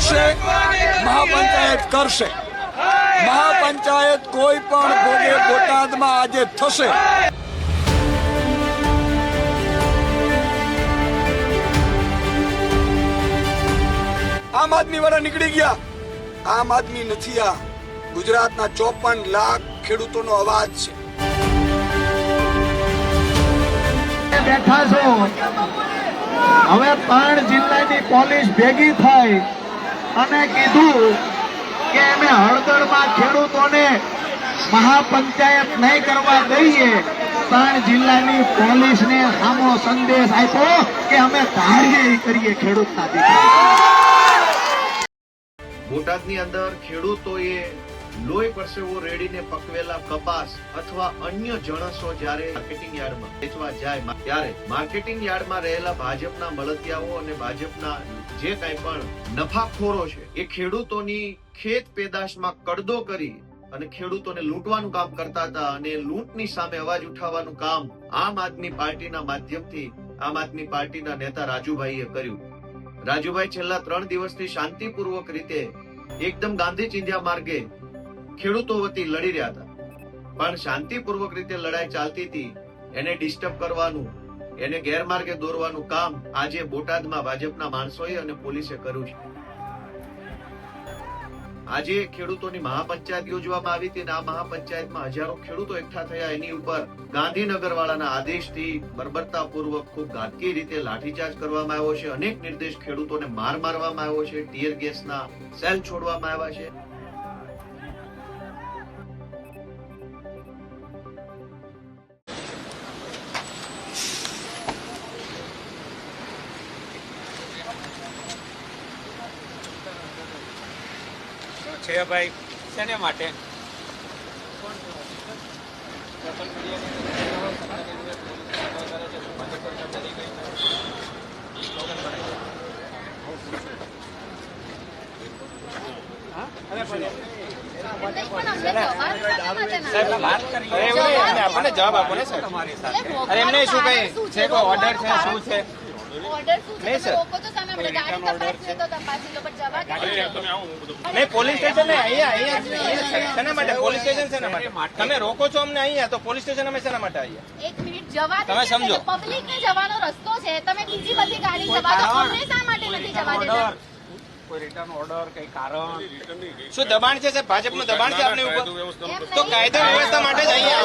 લડશે, મહાપંચાયત કરશે। મહાપંચાયત કોઈ પણ ભોગે બોટાદમાં આજે થશે। આમ આદમી વાળા નીકળી ગયા, આમ આદમી નથી। આ ગુજરાતના 54 લાખ ખેડૂતોનો અવાજ છે। બેઠા છો, હવે 3 જિલ્લાની પોલીસ ભેગી થઈ અને કીધું કે અમે હળદરમાં ખેડૂતોને મહાપંચાયત નહીં કરવા દઈએ। 3 જિલ્લાની પોલીસને સામો સંદેશ આપ્યો કે અમે કાર્યવાહી કરીએ ખેડૂતના દીકરા। બોટાદની અંદર ખેડૂતોએ લોહી પરસેવો રેડીને પકવેલા કપાસ અથવા અન્ય જણસો જ્યારે માર્કેટિંગ યાર્ડમાં વેચવા જાય ત્યારે માર્કેટિંગ યાર્ડમાં રહેલા ભાજપના મળતિયાઓ અને ભાજપના જે કંઈ પણ નફાખોરો છે એ ખેડૂતોની ખેત પેદાશમાં કડદો કરી અને ખેડૂતોને લૂંટવાનું કામ કરતા હતા અને લૂંટની સામે અવાજ ઉઠાવવાનું કામ આમ આદમી પાર્ટીના માધ્યમથી આમ આદમી પાર્ટીના નેતા રાજુભાઈએ કર્યું। રાજુભાઈ છેલ્લા 3 દિવસથી શાંતિપૂર્વક રીતે એકદમ ગાંધી ચિંધ્યા માર્ગે ખેડૂતો વતી લડી રહ્યા હતા, પણ શાંતિપૂર્વક રીતે લડાઈ ચાલતી હતી એને ડિસ્ટર્બ કરવાનું, એને ગેરમાર્ગે દોરવાનું કામ આજે બોટાદમાં ભાજપના માણસોએ અને પોલીસે કર્યું છે। આજે ખેડૂતોની મહાપંચાયત યોજવામાં આવી હતી અને આ મહાપંચાયતમાં હજારો ખેડૂતો એકઠા થયા। એની ઉપર ગાંધીનગર વાળાના આદેશથી બર્બરતાપૂર્વક ખૂબ ઘાતકી રીતે લાઠીચાર્જ કરવામાં આવ્યો છે। અનેક નિર્દેશ ખેડૂતોને માર મારવામાં આવ્યો છે, ટીયર ગેસના સેલ છોડવામાં આવ્યા છે। છે ભાઈ શેને માટે આપણને જવાબ આપો ને સર તમારી સાથે। અરે એમને શું કઈ છે, કોઈ ઓર્ડર છે, શું છે? નહીં, પોલીસ સ્ટેશન ને અહીંયા શેના માટે? પોલીસ સ્ટેશન શેના માટે તમે રોકો છો અમને અહીંયા? તો પોલીસ સ્ટેશન અમે શેના માટે આવીએ? એક મિનિટ જવા દો, તમે સમજો, પબ્લિક ને જવાનો રસ્તો છે, તમે બીજી બધી ગાડી જવા દો, અમને શા માટે નથી જવા દેતા? કોઈ રિટર્ન ઓર્ડર, કઈ કારણ? શું દબાણ છે સાહેબ? ભાજપનું દબાણ છે આપની ઉપર? તો કાયદા વ્યવસ્થા માટે જ અહીંયા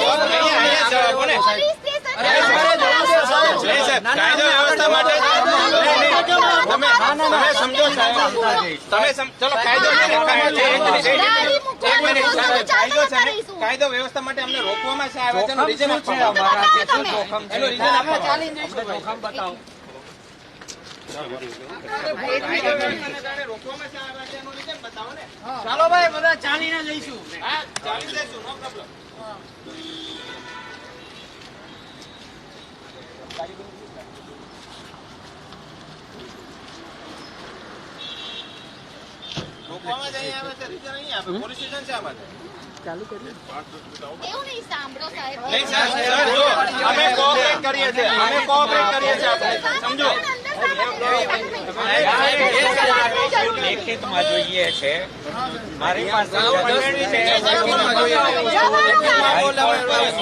જવાબો ને પોલીસ સ્ટેશન કાયદા વ્યવસ્થા માટે તમે સમજો સાહેબ, તમે ચલો કાયદો કાયદો વ્યવસ્થા માટે અમને રોકવામાં છે આવે છે, એનું રીઝન આપો, એનું રીઝન આપો, જોખમ બતાવો। ચાલો ભાઈ બધા ચાલીને જઈશું, હા ચાલી જઈશું, નો પ્રોબ્લેમ। રોકવામાં જ અહીં આવે છે, રીઝન અહીં આપે, પોલીસ સ્ટેશન છે આમાં ચાલુ કરીએ। એવું નહીં સાંભળો સાહેબ, નહીં સર, જો અમે કોઓપરેટ કરીએ છીએ, અમે કોઓપરેટ કરીએ છીએ, આપણે સમજો। લેખિતમાં જોઈએ છે, મારી પાસે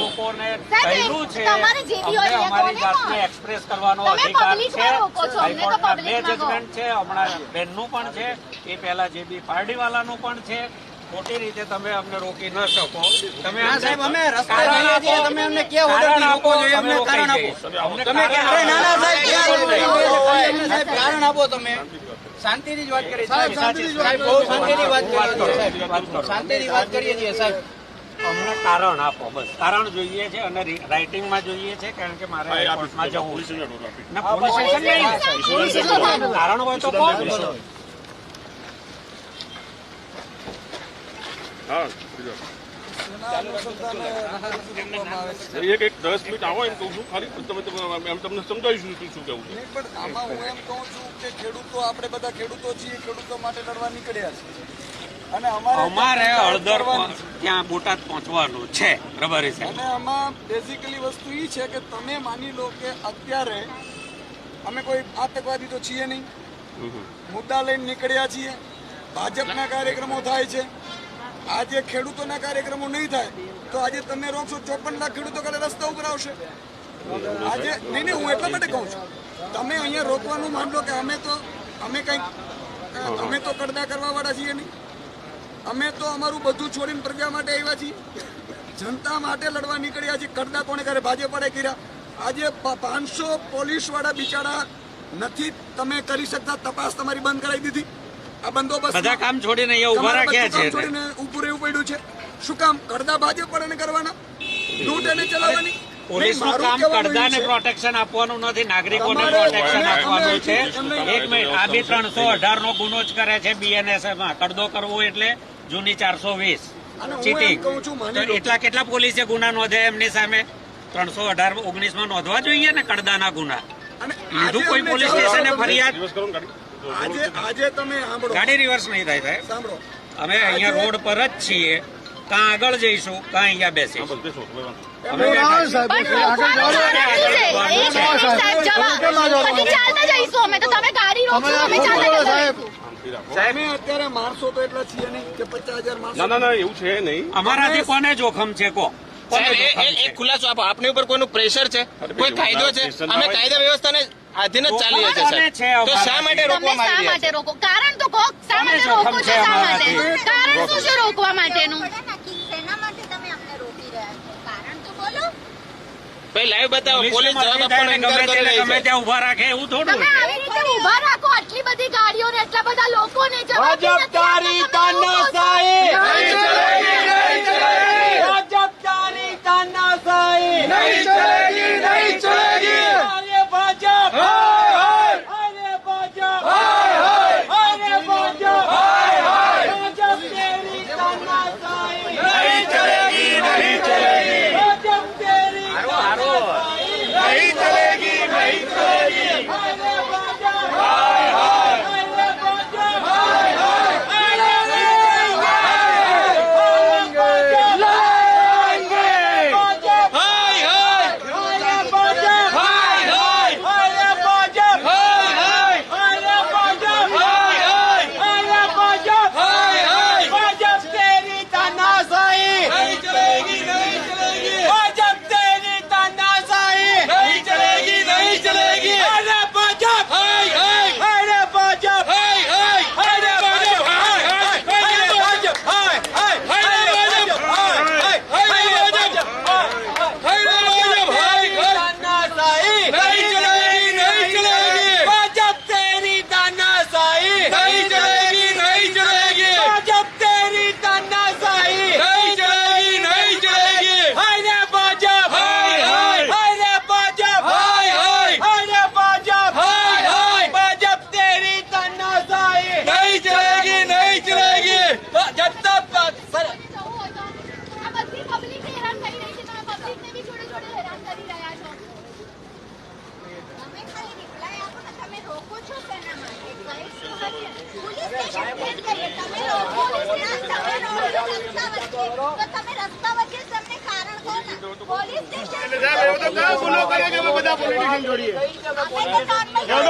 લોકોને કહેલું છે અમારી જાતને એક્સપ્રેસ કરવાનો અધિકાર છે। હાઈકોર્ટના 2 જજમેન્ટ છે, હમણાં બેનનું પણ છે, એ પહેલા જે બી પાર્ટી વાળાનું પણ છે। ખોટી રીતે તમે અમને રોકી ન શકો। તમે સાહેબ અમે રસ્તા જઈએ છીએ, તમે અમને ક્યાં ઓર્ડર આપો જોઈએ, અમને કારણ આપો, તમે ક્યાં નાના સાહેબ કારણ આપો, તમે શાંતિથી જ વાત કરીએ સાહેબ, બહુ શાંતિની વાત કરીએ સાહેબ, શાંતિની વાત કરીએ છીએ સાહેબ। અમને કારણ આપો, બસ કારણ જોઈએ છે અને રાઇટિંગમાં જોઈએ છે, કારણ કે મારે કોર્ટમાં જવું ના, પોલીસ સ્ટેશન નહીં, કારણ હોય તો કોણ? હા એક 10 મિનિટ આવો એમ કહું છું, ખાલી તમે તમને સમજાવીશું શું કેવું છે। પણ આમાં હું એમ કહું છું કે ખેડૂતો, આપણે બધા ખેડૂતો છીએ, ખેડૂતો માટે લડવા નીકળ્યા છે અને અમારે હળદર ત્યાં બોટાદ પહોંચવાનું છે, બરાબર છે। અને આમાં બેઝિકલી વસ્તુ એ છે કે તમે માની લો કે અત્યારે અમે કોઈ આતંકવાદી તો છીએ નહીં, મુદ્દા લઈને નીકળ્યા છીએ, ભાજપના કાર્યક્રમો થાય છે, આજે ખેડૂતોના કાર્યક્રમો નહીં થાય તો આજે તમે રોકશો 54 લાખ ખેડૂતો કાલે રસ્તા ઉપર આવશે. આજે નહીં, હું એટલા માટે કહું છું, તમે અહીંયા રોકવાનું માનલો કે અમે તો કડદા કરવા વાળા છીએ નહીં. અમે તો અમારું બધું છોડીને પ્રજા માટે આવ્યા છીએ, જનતા માટે લડવા નીકળ્યા છીએ. કડદા કોને કરે? ભાજપે કર્યા. આજે 500 પોલીસ વાળા બિચારા નથી તમે કરી શકતા, તપાસ તમારી બંધ કરાવી દીધી. આ બંદોબસ્ત બધા કામ છોડીને અહીંયા ઉભા રાખ્યા છે. છોડીને ઊભું રહેવું પડ્યું છે. શું કામ? કડદા ભાજપ વાળાને કરવાના, લૂંટ એને ચલાવવાની. પોલીસનું કામ કડદાને પ્રોટેક્શન આપવાનું નથી, નાગરિકોને પ્રોટેક્શન આપવાનું છે. એક મિનિટ, આ બી 318 નો ગુનો જ કરે છે BNSF માં. કડદો કરવો એટલે જૂની 420 ચીટિંગ. એટલા કેટલા પોલીસે ગુના નોંધ્યા એમની સામે? 318-19 માં નોંધવા જોઈએ ને કડદાના ગુના. લીધું કોઈ પોલીસ સ્ટેશને ફરિયાદ? આજે તમે સાંભળો, ગાડી રિવર્સ નહીં થાય સાહેબ. સાંભળો, અમે અહીંયા રોડ પર જ છીએ, કાં આગળ જઈશું કાં અહીંયા બેસીશું. અમે બેઠા છીએ. પણ રોકવાનું કારણ શું છે? એક મિનિટ સાહેબ, જવાબ. પછી ચાલતા જઈશું અમે, તો તમે ગાડી રોકશો, અમે ચાલતા જઈશું. અમે અત્યારે માણસો તો એટલા છીએ નહીં કે 50,000 માણસો. ના એવું છે નહીં. અમારાથી કોને જોખમ છે? કો કોને જોખમ એક છે? ખુલાસો આપો, આપની ઉપર કોઈનું પ્રેશર છે, કોઈ કાયદો છે? અમે કાયદા વ્યવસ્થાને આધીન જ ચાલીએ છીએ કોને છે સાહેબ. તો અમારા? શા માટે તમે રોકવામાં શા આવી રહ્યા માટે છે? રોકો? કારણ તો કહો, શા માટે જોખમ રોકો છો? છે શા માટે? અમારાથી? કારણ શું છે રોકવા માટેનું? શેના માટે તમે અમને રોકી રહ્યા છો? કારણ તો બોલો. ભાઈ લાઈવ બતાવો, પોલીસ પોલીસને જવાબ મરજી થાય આપવાનો ને ઇનકાર ગમે કરી તેને રહી ગમે છે. ત્યાં ઉભા રાખે એવું થોડું તમે આવી રીતે ઉભા રાખો, આટલી બધી ગાડીઓ ને એટલા બધા લોકોને જવાબ નથી આપતા, તમે રોકો છો.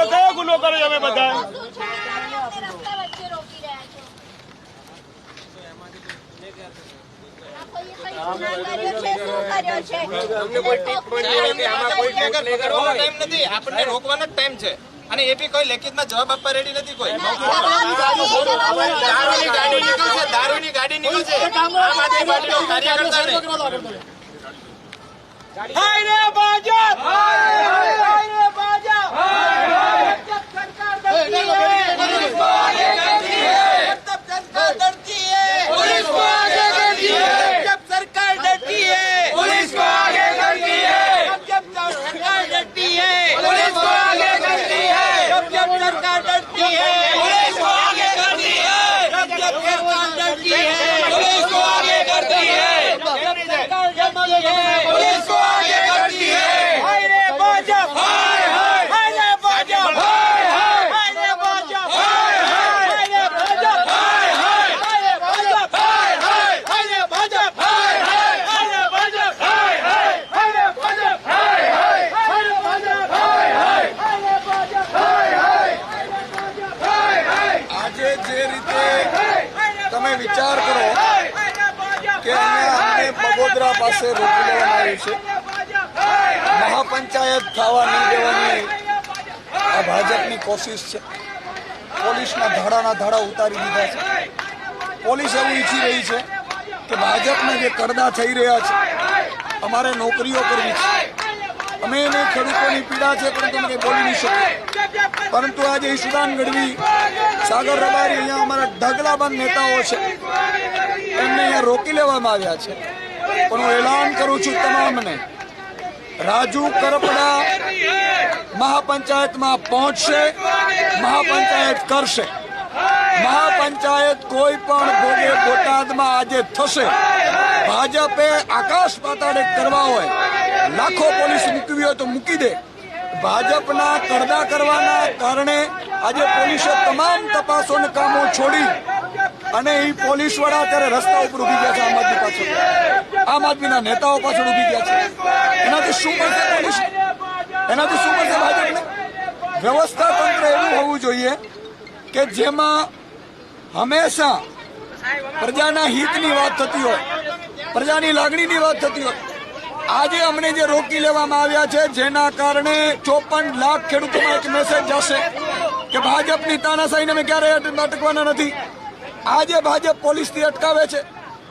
કયો ગુનો કર્યો અમે બધા? ટાઈમ નથી, આપણને રોકવાનો જ ટાઈમ છે. અને એ બી કોઈ લેખિતમાં જવાબ આપવા રેડી નથી કોઈ. દારૂની ગાડી નીકળશે આમ આદમી પાર્ટીનો કાર્યકર્તા ને. વિચાર કરો કે અહીંયા અમને બગોદરા પાસે રોકી લેવામાં આવ્યું છે, મહાપંચાયત થવા નહીં દેવાની આ ભાજપની કોશિશ છે. પોલીસના ધાડાના ધાડા ઉતારી દીધા છે. પોલીસ એવું ઈચ્છી રહી છે કે ભાજપના જે કરડા થઈ રહ્યા છે અમારે નોકરીઓ કરવી છે. અમે એને ખેડૂતોની પીડા છે પરંતુ અમે કંઈ બોલી નહીં શકીએ. પરંતુ આજે ઈશુદાન ગઢવી, સાગર રબારી, અહીંયા અમારા ઢગલાબંધ નેતાઓ છે, એમને અહીંયા રોકી લેવામાં આવ્યા છે. પણ હું એલાન કરું છું તમામને, રાજુ કરપડા મહાપંચાયતમાં પહોંચશે, મહાપંચાયત કરશે. મહાપંચાયત કોઈ પણ ભોગે બોટાદમાં આજે થશે. ભાજપે આકાશ પાતાળે કરવા હોય, લાખો પોલીસ મૂકવી હોય તો મૂકી દે. ભાજપના કરડા કરવાના કારણે આજે પોલીસે તમામ તપાસોને કામો છોડી અને એ પોલીસ વાળા અત્યારે રસ્તા ઉપર ઉભી ગયા છે. આમ આદમી પાછળ, આમ આદમીના નેતાઓ પાછળ ઉભી ગયા છે. એનાથી શું કરશે પોલીસ? એનાથી શું કરશે ભાજપને? વ્યવસ્થા તંત્ર એવું હોવું જોઈએ કે જેમાં હંમેશા પ્રજાના હિતની વાત થતી હોય, પ્રજાની લાગણીની વાત થતી હોય. આજે અમને જે રોકી લેવામાં આવ્યા છે, જેના કારણે 54 લાખ ખેડૂતોમાં એક મેસેજ જશે કે ભાજપની તાનાશાહીને અમે ક્યારેય અટકવાના નથી. આજે ભાજપ પોલીસથી અટકાવે છે.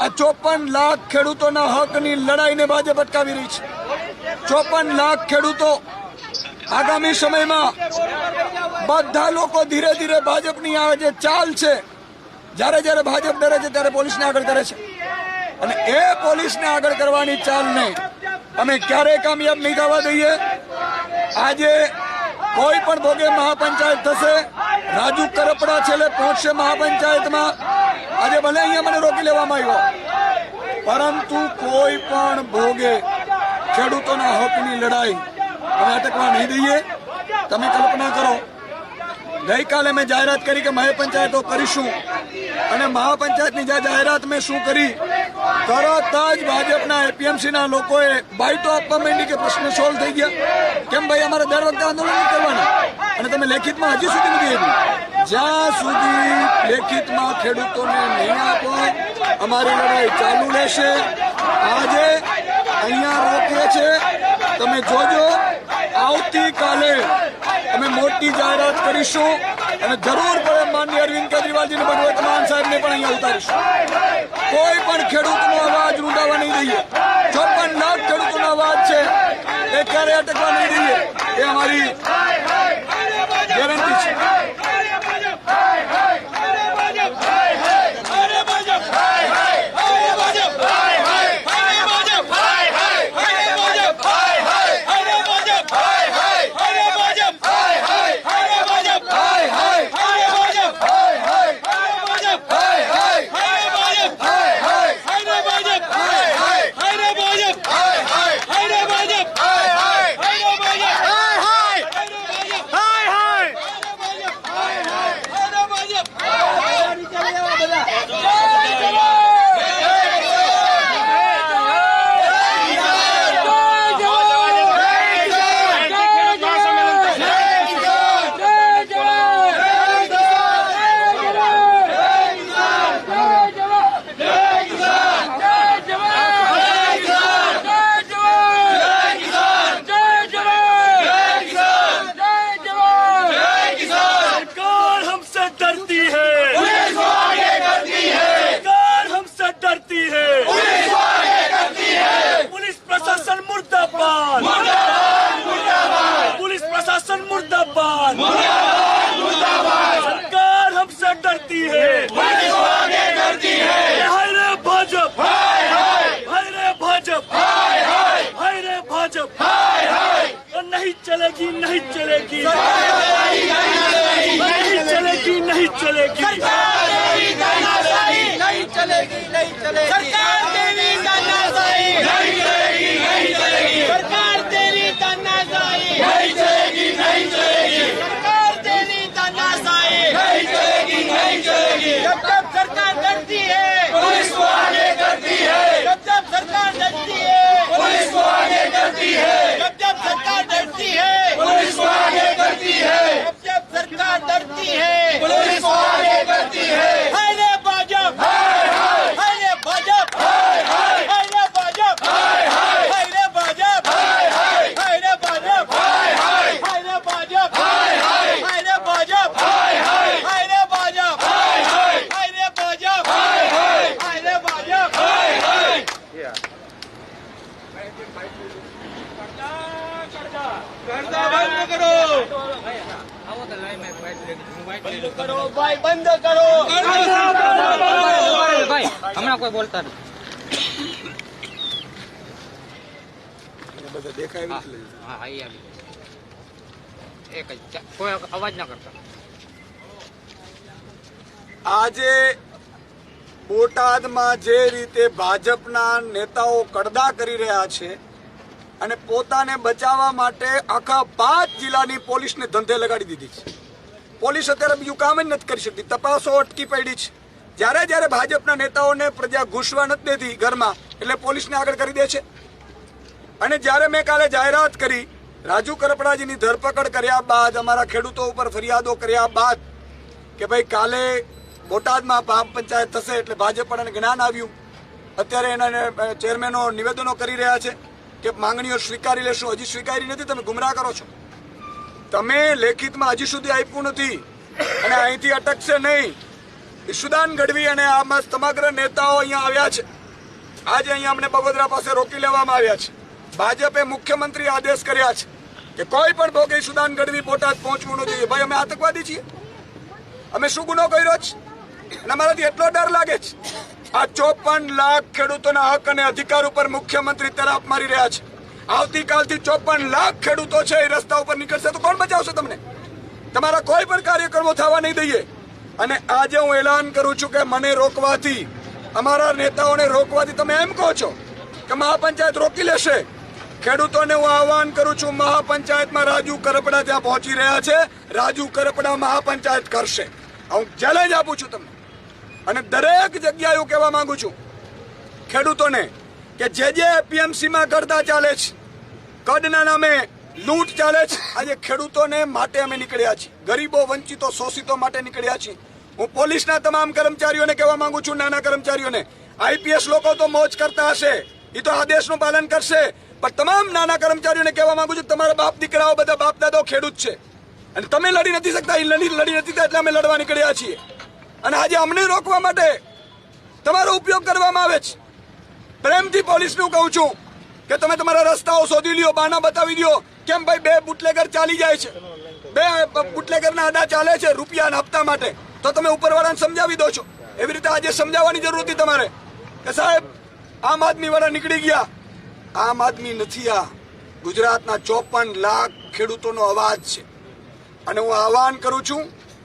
આ 54 લાખ ખેડૂતોના હકની લડાઈને ભાજપ અટકાવી રહી છે. 54 લાખ ખેડૂતો આગામી સમયમાં બધા લોકો ધીરે ધીરે ભાજપની આ જે ચાલ છે, જ્યારે જ્યારે ભાજપ ડરે છે ત્યારે પોલીસને આગળ કરે છે. અને એ પોલીસને આગળ કરવાની ચાલને અમે ક્યારેય કામયાબ નહીં થવા દઈએ. આજે કોઈ પણ ભોગે મહાપંચાયત થશે. રાજુ કરપડા છેલ્લે પહોંચશે મહાપંચાયતમાં. આજે ભલે અહીંયા મને રોકી લેવામાં આવ્યો, પરંતુ કોઈ પણ ભોગે ખેડૂતોના હકની લડાઈ અમે અટકવા નહીં દઈએ. તમે કલ્પના કરો, ગઈકાલે મેં જાહેરાત કરી કે મહાપંચાયતો કરીશું, અને મહાપંચાયતની જાહેરાત મેં શું કરી, તરત જ ભાજપના એપીએમસીના લોકોએ બાઈટો આપવા માંડી કે પ્રશ્ન સોલ્વ થઈ ગયા. કેમ ભાઈ, અમારે દર વખતે આંદોલન નહીં કરવાના? અને તમે લેખિતમાં હજી સુધી નથી આપ્યું. જ્યાં સુધી લેખિતમાં ખેડૂતોને નહીં આપો, અમારી લડાઈ ચાલુ રહેશે. આજે અહીંયા રોકીએ છે, તમે જોજો. આવતીકાલે અમે મોટી જાહેરાત કરીશું અને જરૂર પડે માનનીય અરવિંદ કેજરીવાલજીને ભગવત માન સાહેબને પણ અહીંયા ઉતારીશું. કોઈ પણ ખેડૂતનો અવાજ રૂંધાવા નહીં દઈએ. 54 લાખ ખેડૂતોનો અવાજ છે, એ ક્યારે અટકવા નહીં દઈએ. એ અમારી ગેરંટી છે. नहीं चलेगी, नहीं चलेगी, नहीं चलेगी, नहीं चलेगी, नहीं चलेगी, नहीं चलेगी, सरकार तेरी तानाशाही नहीं चलेगी, नहीं चलेगी, सरकार तेरी तानाशाही नहीं चलेगी, नहीं चलेगी, सरकार तेरी तानाशाही नहीं चलेगी, नहीं चलेगी. जब जब सरकार डरती है पुलिस को आगे करती है, जब जब सरकार डरती है पुलिस को आगे करती है, जब जब सरकार डरती है पुलिस को आगे करती है, जब जब सरकार डरती है पुलिस को आगे करती है. हाय रे भाजप, કરો ભાઈ, બંધ કરો. ભાઈ હમણાં કોઈ બોલતા નથી. બધા દેખાય હા હા અહીં આવી એક જ કોઈ અવાજ ના કરતા. આજે બોટાદમાં જે રીતે ભાજપના નેતાઓ કડદા કરી રહ્યા છે અને પોતાને બચાવવા માટે આખા 5 જિલ્લાની પોલીસને ધંધે લગાડી દીધી છે. પોલીસ અત્યારે બીજું કામ જ નથી કરી શકતી, તપાસો અટકી પડી છે. જ્યારે ભાજપના નેતાઓને પ્રજા ઘૂસવા નથી દેતી ઘરમાં એટલે પોલીસને આગળ કરી દે છે. અને જ્યારે મેં કાલે જાહેરાત કરી, રાજુ કરપડાજીની ધરપકડ કર્યા બાદ, અમારા ખેડૂતો ઉપર ફરિયાદો કર્યા બાદ કે ભાઈ કાલે બોટાદમાં ગ્રામ પંચાયત થશે એટલે ભાજપ પણ જ્ઞાન આવ્યું. અત્યારે એના ચેરમેનો નિવેદનો કરી રહ્યા છે કે માંગણીઓ સ્વીકારી લેશું. હજી સ્વીકારી નથી, તમે ગુમરાહ કરો છો. તમે લેખિતમાં હજી સુધી આપ્યું નથી અને અહીંથી અટકશે નહીં. ઈશુદાન ગઢવી અને આમાં સમગ્ર નેતાઓ અહીંયા આવ્યા છે. આજે અહીંયા અમને બગોદરા પાસે રોકી લેવામાં આવ્યા છે. ભાજપે મુખ્યમંત્રી આદેશ કર્યા છે કે કોઈ પણ ભોગે ઈશુદાન ગઢવી બોટાદ પહોંચવું ન જોઈએ. ભાઈ અમે આતંકવાદી છીએ? અમે શું ગુનો કર્યો છે? અને અમારાથી એટલો ડર લાગે છે. આ 54 લાખ ખેડૂતોના હક અને અધિકાર ઉપર મુખ્યમંત્રી તરાપ મારી રહ્યા છે. આવતીકાલથી 54 લાખ ખેડૂતો છે એ રસ્તા ઉપર નીકળશે તો કોણ બચાવશે તમને? તમારા કોઈ પણ કાર્યક્રમો થવા નહીં દઈએ. અને આજે હું એલાન કરું છું કે મને રોકવાથી, અમારા નેતાઓને રોકવાથી તમે એમ કહો છો કે મહાપંચાયત રોકી લેશે. ખેડૂતોને હું આહવાન કરું છું, મહાપંચાયતમાં રાજુ કરપડા ત્યાં પહોંચી રહ્યા છે. રાજુ કરપડા મહાપંચાયત કરશે. હું ચેલેન્જ આપું છું તમને. અને દરેક જગ્યાએ હું કહેવા માંગુ છું ખેડૂતોને કે જે એપીએમસીમાં કરતા ચાલે છે, કડના નામે લૂંટ ચાલે છે, આજે ખેડૂતોને માટે અમે નીકળ્યા છીએ. ગરીબો, વંચિતો, શોષિતો માટે નીકળ્યા છીએ. હું પોલીસના તમામ કર્મચારીઓને કહેવા માંગુ છું, નાના કર્મચારીઓને, આઈપીએસ લોકો તો મોજ કરતા હશે, એ તો આદેશનું પાલન કરશે, પણ તમામ નાના કર્મચારીઓને કહેવા માંગુ છું તમારા બાપ દીકરાઓ બધા બાપ દાદાઓ ખેડૂત છે અને તમે લડી નથી શકતા. એ લડી નથી શકતા એટલે અમે લડવા નીકળ્યા છીએ. અને આજે અમને રોકવા માટે તમારો ઉપયોગ કરવામાં આવે છે. પ્રેમથી પોલીસનું કહું છું કે તમે તમારા રસ્તાઓ શોધી લ્યો, બાના બતાવી દો. કેમ ભાઈ 2 બુટલેગર ચાલી જાય છે, 2 બુટલેગરના આડા ચાલે છે રૂપિયાના હપ્તા માટે, તો તમે ઉપરવાળાને સમજાવી દો છો. એવી રીતે આજે સમજાવવાની જરૂર હતી તમારે કે સાહેબ આમ આદમી વાળા નીકળી ગયા. આમ આદમી નથી, આ ગુજરાતના 54 લાખ ખેડૂતોનો અવાજ છે. અને હું આહવાન કરું છું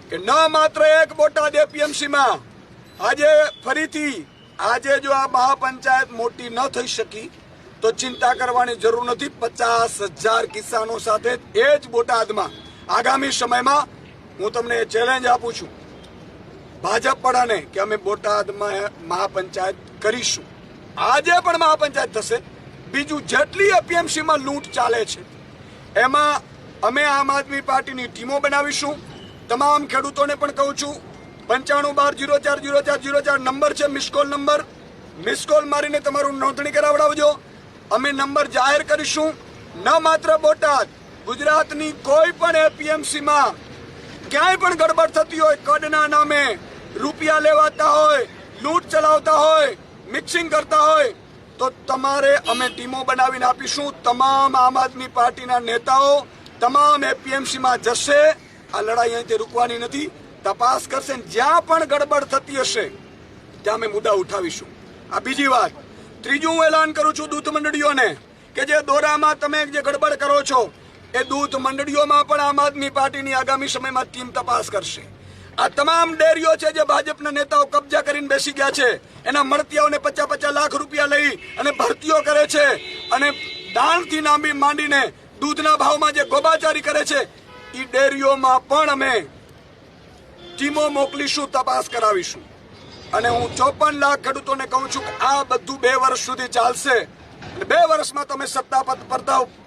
કે ન માત્ર એક બોટાદ એપીએમસીમાં આજે ફરીથી આજે જો આ મહાપંચાયત મોટી ન થઈ શકી તો ચિંતા કરવાની જરૂર નથી. 50,000 કિસાનો સાથે એ જ બોટાદમાં આગામી સમયમાં હું તમને ચેલેન્જ આપું છું ભાજપ પડાને કે અમે બોટાદમાં મહાપંચાયત કરીશું. આજે પણ મહાપંચાયત થશે. બીજું જેટલી એપીએમસીમાં લૂંટ ચાલે છે એમાં અમે આમ આદમી પાર્ટીની ટીમો બનાવીશું. તમામ ખેડૂતોને પણ કહું છું 9512040404 નંબર છે, મિસકોલ નંબર. મિસકોલ મારીને તમારું નોંધણી કરાવડાવજો. અમે નંબર જાહેર કરીશું. ન માત્ર બોટાદ, ગુજરાતની કોઈ પણ એપીએમસીમાં ક્યાંય પણ ગડબડ થતી હોય, કડના નામે રૂપિયા લેવાતા હોય, લૂંટ ચલાવતા હોય, મિક્સિંગ કરતા હોય, તો તમારે અમે ટીમો બનાવીને આપીશું. તમામ આમ આદમી પાર્ટીના નેતાઓ તમામ એપીએમસીમાં જશે. આ લડાઈ અહીંથી રૂકવાની નથી, તપાસ કરશે. જ્યાં પણ ગડબડ થતી હશે ત્યાં અમે મુદ્દા ઉઠાવીશું. આ બીજી વાત. ત્રીજું હું એલાન કરું છું દૂધ મંડળીઓને કે જે દોરામાં તમે જે ગડબડ કરો છો એ દૂધ મંડળીઓમાં પણ આમ આદમી પાર્ટીની આગામી સમયમાં ટીમ તપાસ કરશે. આ તમામ ડેરીઓ છે જે ભાજપના નેતાઓ કબજા કરીને બેસી ગયા છે, એના મળતિયાઓને 50-50 લાખ રૂપિયા લઈ અને ભરતીઓ કરે છે અને દાણથી માંડીને દૂધના ભાવમાં જે ગોબાચારી કરે છે, એ ડેરીઓમાં પણ અમે ટીમો મોકલીશું, તપાસ કરાવીશું. અને હું 54 લાખ ખેડૂતોને કહું છું કે આ બધું 2 વર્ષ સુધી ચાલશે. 2 વર્ષમાં તમે સત્તા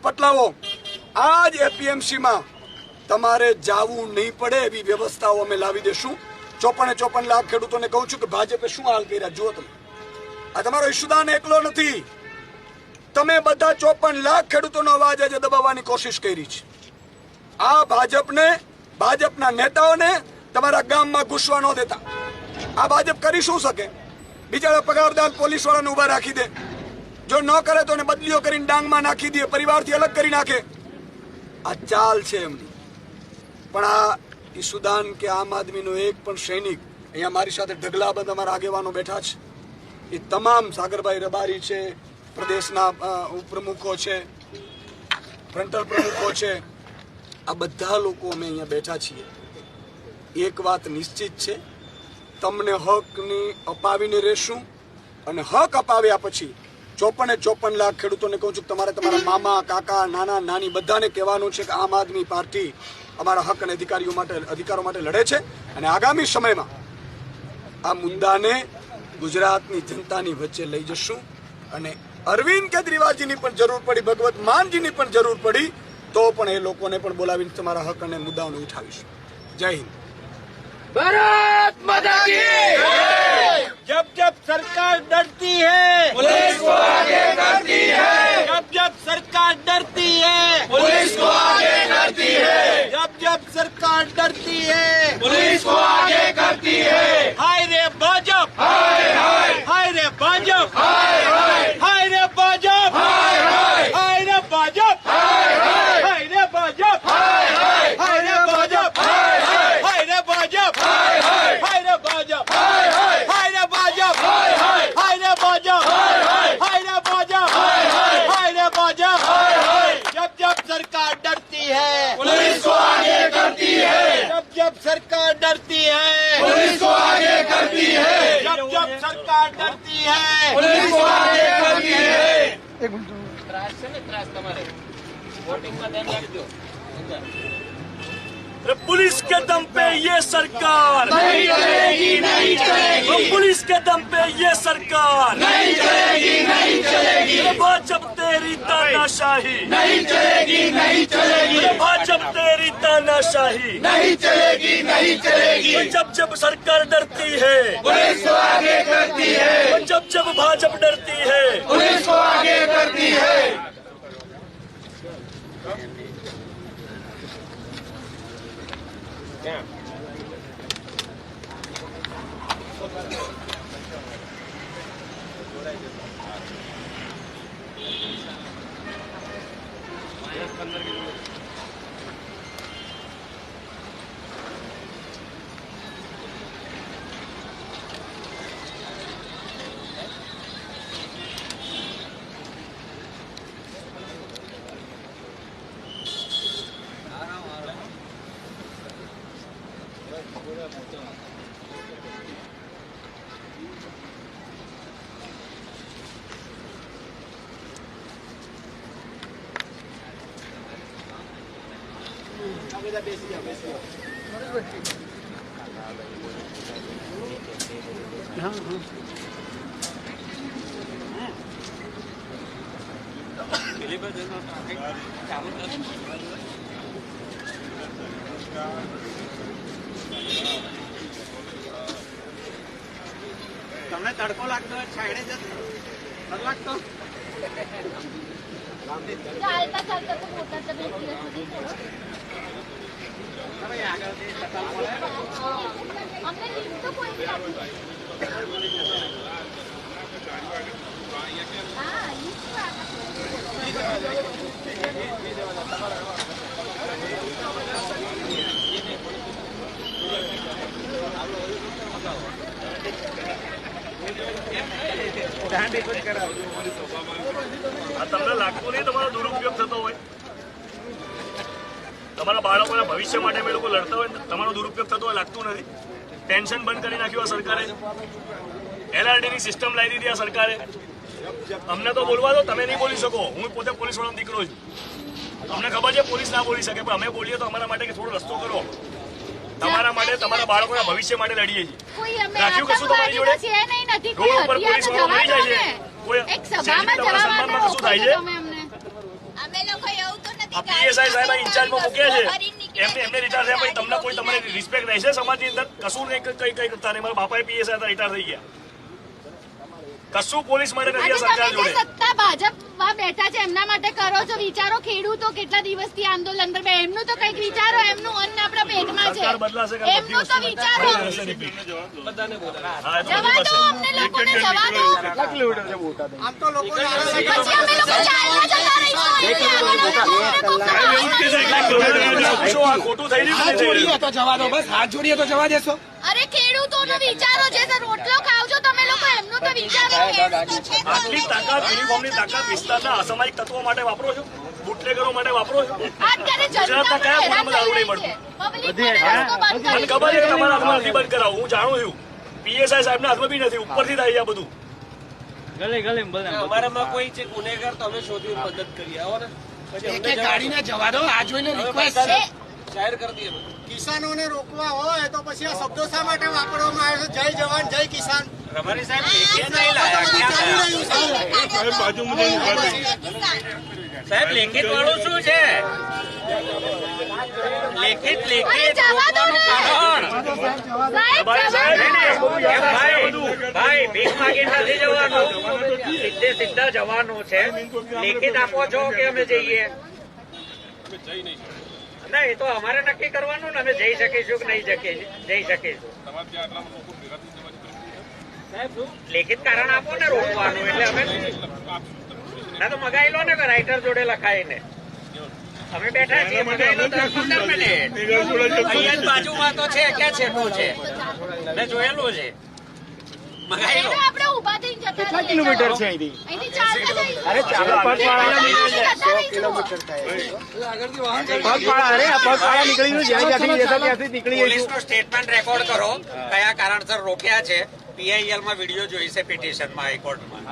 પટલાવો. આ જ એપીએમસીમાં તમારે જાવું નહીં પડે એવી વ્યવસ્થાઓ અમે લાવી દેશું. 54 લાખ ખેડૂતોને કહું છું કે ભાજપે શું હાલ કર્યા જુઓ તમે. આ તમારો ઈશુદાન એકલો નથી, તમે બધા 54 લાખ ખેડૂતોનો અવાજ આજે દબાવવાની કોશિશ કરી છે. આ ભાજપને, ભાજપના નેતાઓને તમારા ગામમાં ઘૂસવા ન દેતા. આ ભાજપ કરી શું શકે? બિચારા પગારદાર પોલીસ વાળાને ઉભા રાખી દે, જો ન કરે તો બદલીઓ કરીને ડાંગમાં નાખી દે, પરિવારથી અલગ કરી નાખે. આ ચાલ છે એમની. પણ આ ઈસુદાન કે આમ આદમીનો એક પણ સૈનિક અહીંયા મારી સાથે ઢગલાબંધ અમારા આગેવાનો બેઠા છે, એ તમામ સાગરભાઈ રબારી છે, પ્રદેશના ઉપપ્રમુખો છે, ફ્રન્ટલ પ્રમુખો છે, આ બધા લોકો અમે અહીંયા બેઠા છીએ. એક વાત નિશ્ચિત છે, તમને હકની અપાવીને રહેશું અને હક અપાવ્યા પછી 54 લાખ ખેડૂતોને કહું છું, તમારે તમારા મામા, કાકા, નાના, નાની બધાને કહેવાનું છે કે આમ આદમી પાર્ટી અમારા હક અને અધિકારો માટે લડે છે અને આગામી સમયમાં આ મુદ્દાને ગુજરાતની જનતાની વચ્ચે લઈ જશું. અને અરવિંદ કેજરીવાલજીની પણ જરૂર પડી, ભગવત માનજીની પણ જરૂર પડી તો પણ એ લોકોને પણ બોલાવીને તમારા હક અને મુદ્દાઓને ઉઠાવીશું. જય હિન્દ. भारत माता की जब जब सरकार डरती है पुलिस को आगे करती है, जब जब सरकार डरती है पुलिस को आगे करती है, जब जब सरकार डरती है पुलिस को आगे करती है. हाय रे भाजप, हाय हाय, हाय रे भाजप, हाय हाय, हाय रे भाजप, हाय हाय, हाय रे भाजप, हाय हाय, हाय रे भाजप, हाय हाय, हाय रे भाजप, हाय हाय, हाय रे भाजप, हाय हाय, हाय रे भाजप, हाय हाय, हाय रे भाजप, हाय हाय, हाय रे भाजप, हाय हाय, हाय रे भाजप, हाय हाय, हाय रे भाजप, हाय हाय. जब जब सरकार डरती है पुलिस को आगे करती है, जब जब सरकार डरती है पुलिस को आगे करती है, जब जब सरकार डरती है पुलिस को आगे करती है. ત્રાસ છે ને ત્રાસ તમારે વોટિંગમાં ધ્યાન રાખજો. पुलिस के दम पे ये सरकार नहीं चलेगी, नहीं चलेगी. पुलिस के दम पे ये सरकार नहीं चलेगी, नहीं चलेगी. भाजप तेरी तानाशाही नहीं चलेगी, नहीं चलेगी. भाजप तेरी तानाशाही नहीं चलेगी, नहीं चलेगी. जब जब सरकार डरती है पुलिस को आगे करती है, जब जब भाजप डरती है पुलिस को आगे करती है. તમને તડકો લાગતો હોય છાયડે જતો નથી લાગતો? ચાલતા ચાલતા તો મોટા તમે દિવસ સુધી આગળથી ટકાલ મળે. અમને લીંક તો કોઈ નહીં આપી. હા લીંક તો તમને લાગતું નહીં તમારો દુરુપયોગ થતો હોય? તમારા બાળકોના ભવિષ્ય માટે અમે લોકો લડતા હોય તમારો દુરુપયોગ થતો હોય લાગતું નથી? પેન્શન બંધ કરી નાખ્યું આ સરકારે, LRD ની સિસ્ટમ લાવી દીધી આ સરકારે. અમને તો બોલવા દો, તમે નહીં બોલી શકો. હું પોતે પોલીસ વાળાનો દીકરો છું, અમને ખબર છે પોલીસ ના બોલી શકે, પણ અમે બોલીએ તો અમારા માટે થોડો રસ્તો કરો. તમારા માટે, તમારા બાળકોના ભવિષ્ય માટે લડીએ છીએ. રાખ્યું કશું તમારી જોડે? રોડ ઉપર પોલીસ વાળો મળી જાય છે, કોઈ તમારા સન્માનમાં કશું થાય છે? અમે લોકો એવું તો નથી આ PSI સાહેબ ઇન્ચાર્જમાં મૂક્યા છે, એમને રિટાયર થયા પછી તમને કોઈ તમારી રિસ્પેક્ટ રહેશે સમાજની અંદર? કશું નહીં, કઈ કરતા નહીં. મારા બાપાએ PSI હતા, રિટાયર થઈ ગયા. કશું પોલીસ માટે નથી આજે આ સરકાર તમે જે જોડે. સત્તા ભાજપમાં બેઠા છે એમના માટે કરો છો. વિચારો ખેડૂતો કેટલા દિવસથી આંદોલન પર બે એમનું તો કંઈક વિચારો. એમનું અન્ન આપણા પેટમાં છે. સરકાર બદલાશે કે એમનું તો વિચારો. હા, એ તો જવા દો અમને લોકોને, જવા દો. પછી અમે લોકો ચાલવા જતા રહીશું. શું આ ખોટું થઈ રહ્યું છે? તો જવા દો, બસ હાથ જોડીએ તો જવા દેશો. અરે ખેડૂતોનો વિચારો છે સર. રોટલો ખાવ છો તમે લોકો, એમનું તો વિચારો. આટલી તાકાત યુનિફોર્મની તાકાત વિસ્તારના અસામાજિક તત્વો માટે વાપરો છો, બુટલેગરો માટે વાપરો છો. અત્યારે ગુજરાતના કયા જનતા ખૂણામાં દારૂ નહીં મળતું? પબ્લિક માટે રસ્તો બંધ મને કરી ખબર છે કે તમારા હાથમાં નથી બંધ કરાવું, હું જાણું છું. પીએસઆઈ સાહેબના હાથમાં બી નથી, ઉપરથી થાય છે આ બધું. અમારામાં કોઈ છે ગુનેગાર તો અમે શોધી મદદ કરી આવો ને. પછી ગાડીને જવા દો. આ જોઈને રિક્વેસ્ટ છે, જાહેર કરી દઈએ. કિસાનોને રોકવા હોય તો પછી આ શબ્દો શા માટે વાપરવામાં આવે છે? જય જવાન જય કિસાન. રબારી સાહેબ લેખિત નહીં લાયા. સાહેબ બાજુમાં જઈને ઉભા રહો. સાહેબ લેખિત વાળું શું છે? લેખિત અરે જવા દો ને. કારણ. સાહેબ, જવા દો. ભાઈ ભીખ માગી નથી જવાનું, સીધા જવાનું છે. લેખિત આપો છો કે અમે જઈએ? ના, એ તો અમારે નક્કી કરવાનું ને, અમે જઈ શકીશું કે નહીં જઈ શકીશું. લેખિત કારણ આપો ને રોકવાનું, એટલે અમે ના તો મગાઈ લો ને રાઇટર જોડે લખાઈને. અમે બેઠા છીએ, મગાઈ લો 10-15 મિનિટ. અહીંયા જ બાજુમાં તો છે, ક્યાં છેટું છે, મેં જોયેલું છે. મગાઈ લો. આપણે ઊભા થઈને જતા કેટલા કિલોમીટર છે અહીંથી? ચાલતા જઈશું. અરે ચાલો પોલીસનો સ્ટેટમેન્ટ રેકોર્ડ કરો, કયા કારણસર રોક્યા છે. પીઆઈએલ માં વિડીયો જોઈ છે પિટિશનમાં હાઈકોર્ટમાં.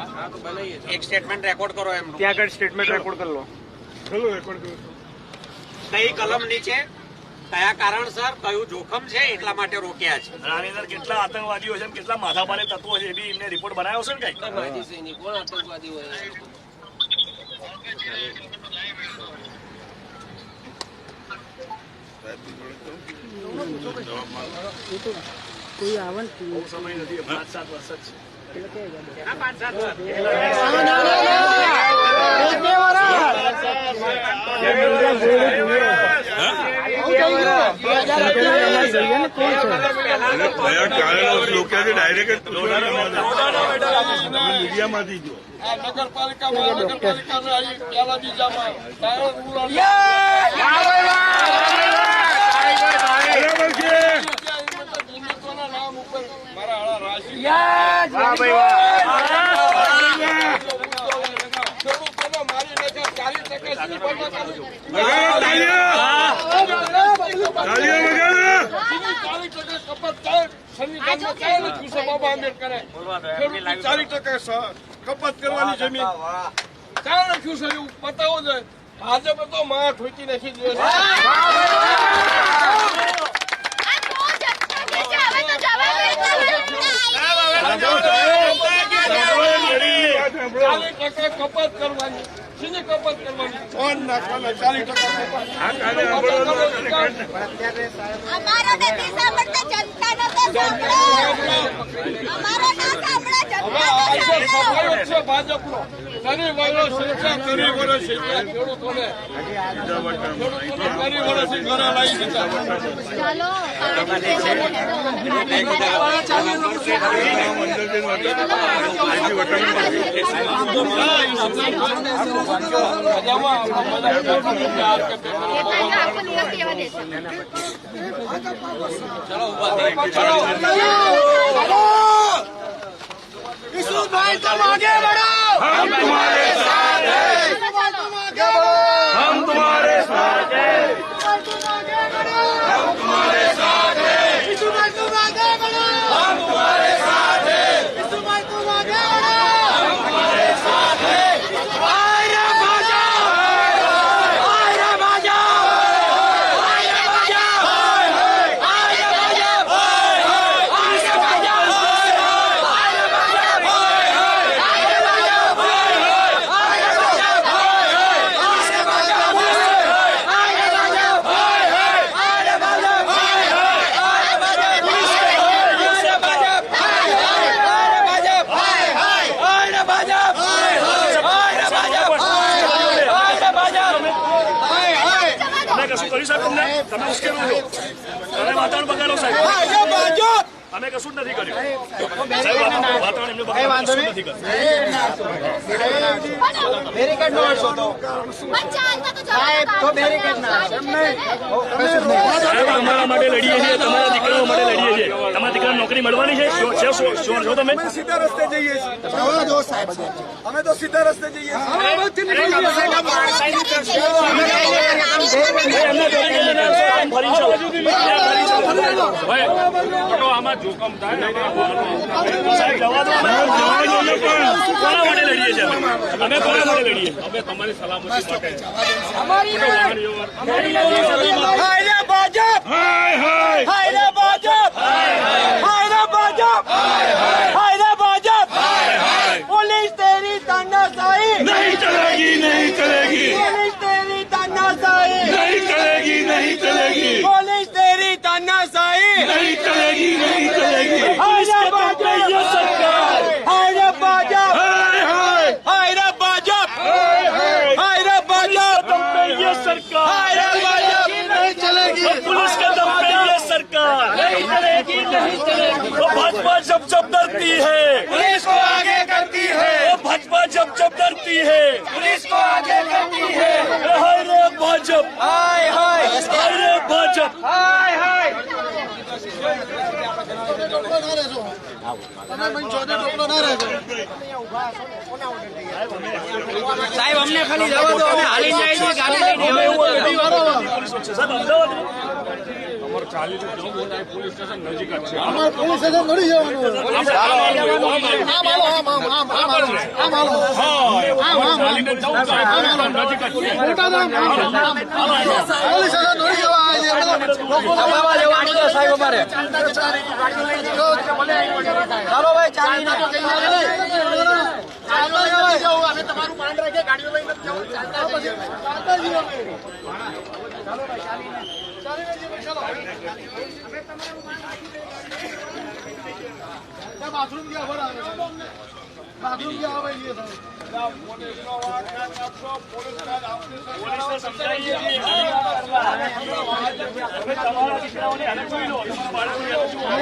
એક સ્ટેટમેન્ટ રેકોર્ડ કરો એમનું. ત્યાં આગળ સ્ટેટમેન્ટ રેકોર્ડ કરી લો. કઈ કલમ નીચે, કયા કારણસર, કયું જોખમ છે, એટલા માટે રોક્યા છે. આની અંદર કેટલા આતંકવાદીઓ છે, કેટલા માથાભારે તત્વો છે, એ બી એમને રિપોર્ટ બનાવ્યો છે ને કઈ? કોણ આતંકવાદી હોય? બહુ સમય નથી, 5-7 વર્ષ જ છે. હા, 5-7 વર્ષ. મીડિયામાંથી જો નગરપાલિકા મહાનગરપાલિકાના પેલા બીજામાં નામ ઉપર મારા ખેડૂતોને મારી નાખ્યા 40% કપાત થાય. સંવિધાનમાં ક્યાં લખ્યું છે બાબા આંબેડકરે? ખેડૂતની 40% કપાત કરવાની જમીન ક્યાં લખ્યું છે? એવું બતાવો છે. ભાજપે તો માં ઠોકી નાખી દે છે. આ તો જનતા કે છે, હવે તો જવા દો. 40% કપાત કરવાની. શેની કપાત કરવાની? ફોન નાખવાના 40% અમારો નથી સાંભળતા, જનતાનો તો સાંભળો. અમારો ના સાંભળો, હવે જનતાનો આજે સાંભળો. સફાયો છે ભાજપનો. કરી વર્ષ કરી વર્ષ ખેડૂતોને કરી વર્ષ ઘરે લાવી દીધા. ચાલો. આખો દિવસ એવા દેશે. વિષ્ણુભાઈ, तुम आगे बढ़ो. हम तुम्हारे साथ हैं. हम तुम्हारे साथ हैं. हम तुम्हारे साथ हैं. विष्णुभाई, तुम आगे बढ़ो. हम तुम्हारे साथ हैं. विष्णुभाई, तुम आगे बढ़ो. हम तुम्हारे साथ हैं. आरे भाजा. आरे भाजा. आरे भाजा. आरे भाजा. आरे भाजा. કરી સાહેબ તમને તમે ઉશ્કેરો છો તમે વાતાવરણ બગાડો સાહેબ અમે કશું જ નથી કર્યું સાહેબ વાતાવરણ એમને બગાડો નથી કર્યું બેરિકેડ નો અડશો તો સાહેબ તો બેરિકેડ ના સાહેબ અમારા માટે લડીએ છીએ તમારા દીકરાઓ માટે લડીએ છીએ તમારા દીકરા નોકરી મળવાની છે છો તમે સીધા રસ્તે જઈએ છીએ અમે તો સીધા રસ્તે જઈએ આમાં જોખમ થાય સાહેબ જવા દો કોના માટે લડીએ છીએ અમે કોના માટે લડીએ અમે તમારી સલામતી માટે पुलिस तेरी तानाशाही नहीं चलेगी नहीं चलेगी पुलिस तेरी तानाशाही नहीं चलेगी नहीं चलेगी पुलिस तेरी तानाशाही नहीं चलेगी नहीं चलेगी हायरे भाजप हायरे भाजप हायरे भाजप हायरे भाजप ये सरकार हायरे भाजप नहीं चलेगी पुलिस के दम पे ये सरकार नहीं चलेगी नहीं चलेगी वो भाजपा जब जब डरती है पुलिस को आगे करती है वो भाजपा जब जब डरती है पुलिस को आगे करती है हाय रे भाजप हाय हाय हाय रे भाजप हाय हाय સાહેબ અમને ખાલી જવા દો અમે હાલી જાય છે ગાડી લઈને સાહેબ અમદાવાદ અમારે ચાલી જવું પોલીસ સ્ટેશન નજીક જ છે પોલીસ સ્ટેશન મળી જવાનું સાહેબ અમારે ચાલો ભાઈ ચાલી ના અમે તમારું માન રાખીએ ગાડીઓ લઈને ચાલતા જઈએ બાથરૂમ ક્યાં ભરાવે બાથરૂમ ક્યાં આવે પોલીસને સમજાવીએ છીએ તમે તમારા દીકરાઓને હાલે જોઈ લો તમારા બાળકોને